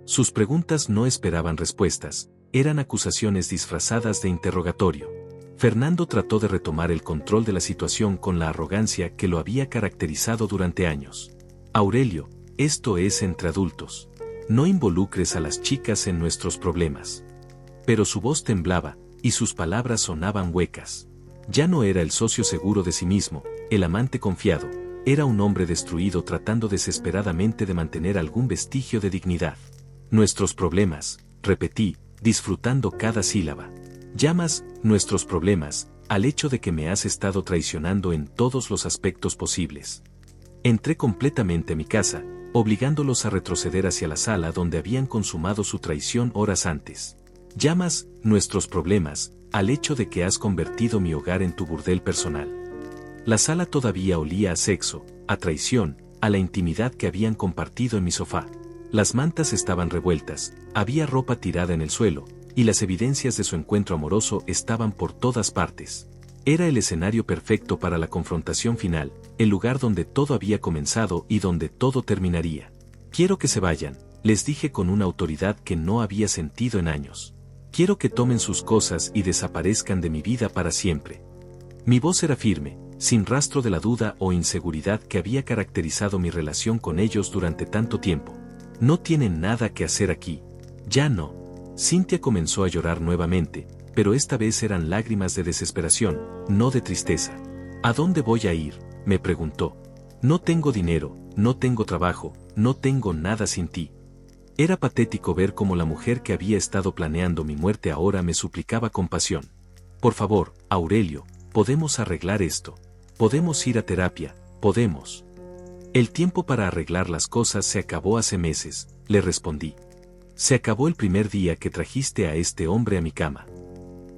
Sus preguntas no esperaban respuestas, eran acusaciones disfrazadas de interrogatorio. Fernando trató de retomar el control de la situación con la arrogancia que lo había caracterizado durante años. Aurelio, esto es entre adultos. No involucres a las chicas en nuestros problemas. Pero su voz temblaba, y sus palabras sonaban huecas. Ya no era el socio seguro de sí mismo, el amante confiado, era un hombre destruido tratando desesperadamente de mantener algún vestigio de dignidad. Nuestros problemas, repetí, disfrutando cada sílaba. Llamas, nuestros problemas, al hecho de que me has estado traicionando en todos los aspectos posibles. Entré completamente a mi casa, obligándolos a retroceder hacia la sala donde habían consumado su traición horas antes. Llamas, nuestros problemas, al hecho de que has convertido mi hogar en tu burdel personal. La sala todavía olía a sexo, a traición, a la intimidad que habían compartido en mi sofá. Las mantas estaban revueltas, había ropa tirada en el suelo, y las evidencias de su encuentro amoroso estaban por todas partes. Era el escenario perfecto para la confrontación final, el lugar donde todo había comenzado y donde todo terminaría. Quiero que se vayan, les dije con una autoridad que no había sentido en años. Quiero que tomen sus cosas y desaparezcan de mi vida para siempre. Mi voz era firme, sin rastro de la duda o inseguridad que había caracterizado mi relación con ellos durante tanto tiempo. No tienen nada que hacer aquí. Ya no. Cynthia comenzó a llorar nuevamente, pero esta vez eran lágrimas de desesperación, no de tristeza. ¿A dónde voy a ir?, me preguntó. No tengo dinero, no tengo trabajo, no tengo nada sin ti. Era patético ver cómo la mujer que había estado planeando mi muerte ahora me suplicaba compasión. Por favor, Aurelio, podemos arreglar esto. Podemos ir a terapia, podemos. El tiempo para arreglar las cosas se acabó hace meses, le respondí. Se acabó el primer día que trajiste a este hombre a mi cama.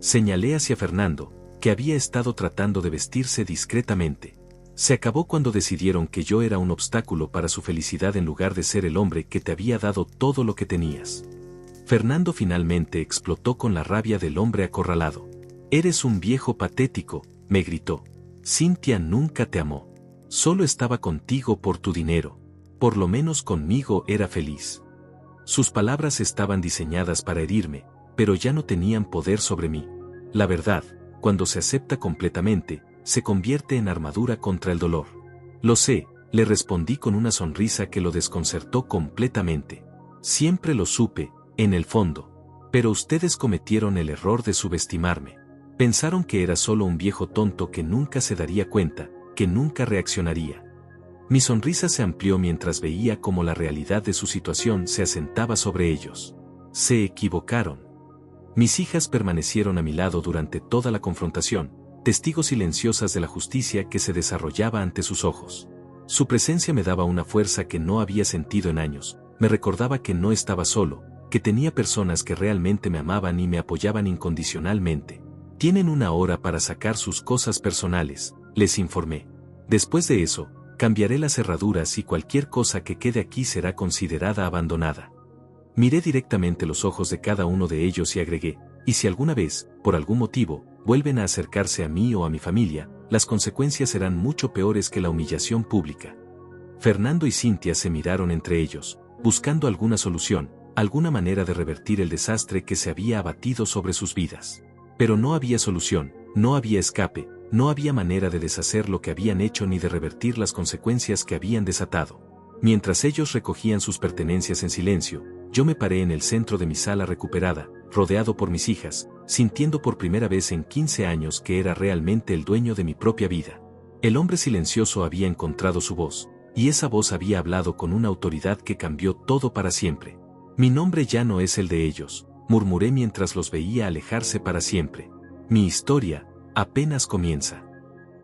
Señalé hacia Fernando, que había estado tratando de vestirse discretamente. Se acabó cuando decidieron que yo era un obstáculo para su felicidad en lugar de ser el hombre que te había dado todo lo que tenías. Fernando finalmente explotó con la rabia del hombre acorralado. Eres un viejo patético, me gritó. Cynthia nunca te amó. Solo estaba contigo por tu dinero. Por lo menos conmigo era feliz. Sus palabras estaban diseñadas para herirme, pero ya no tenían poder sobre mí. La verdad, cuando se acepta completamente, se convierte en armadura contra el dolor. Lo sé, le respondí con una sonrisa que lo desconcertó completamente. Siempre lo supe, en el fondo. Pero ustedes cometieron el error de subestimarme. Pensaron que era solo un viejo tonto que nunca se daría cuenta, que nunca reaccionaría. Mi sonrisa se amplió mientras veía cómo la realidad de su situación se asentaba sobre ellos. Se equivocaron. Mis hijas permanecieron a mi lado durante toda la confrontación, testigos silenciosas de la justicia que se desarrollaba ante sus ojos. Su presencia me daba una fuerza que no había sentido en años, me recordaba que no estaba solo, que tenía personas que realmente me amaban y me apoyaban incondicionalmente. Tienen una hora para sacar sus cosas personales, les informé. Después de eso, cambiaré las cerraduras y cualquier cosa que quede aquí será considerada abandonada. Miré directamente los ojos de cada uno de ellos y agregué, y si alguna vez, por algún motivo, vuelven a acercarse a mí o a mi familia, las consecuencias serán mucho peores que la humillación pública. Fernando y Cynthia se miraron entre ellos, buscando alguna solución, alguna manera de revertir el desastre que se había abatido sobre sus vidas. Pero no había solución, no había escape, no había manera de deshacer lo que habían hecho ni de revertir las consecuencias que habían desatado. Mientras ellos recogían sus pertenencias en silencio, yo me paré en el centro de mi sala recuperada, rodeado por mis hijas, sintiendo por primera vez en 15 años que era realmente el dueño de mi propia vida. El hombre silencioso había encontrado su voz, y esa voz había hablado con una autoridad que cambió todo para siempre. Mi nombre ya no es el de ellos, murmuré mientras los veía alejarse para siempre. Mi historia apenas comienza.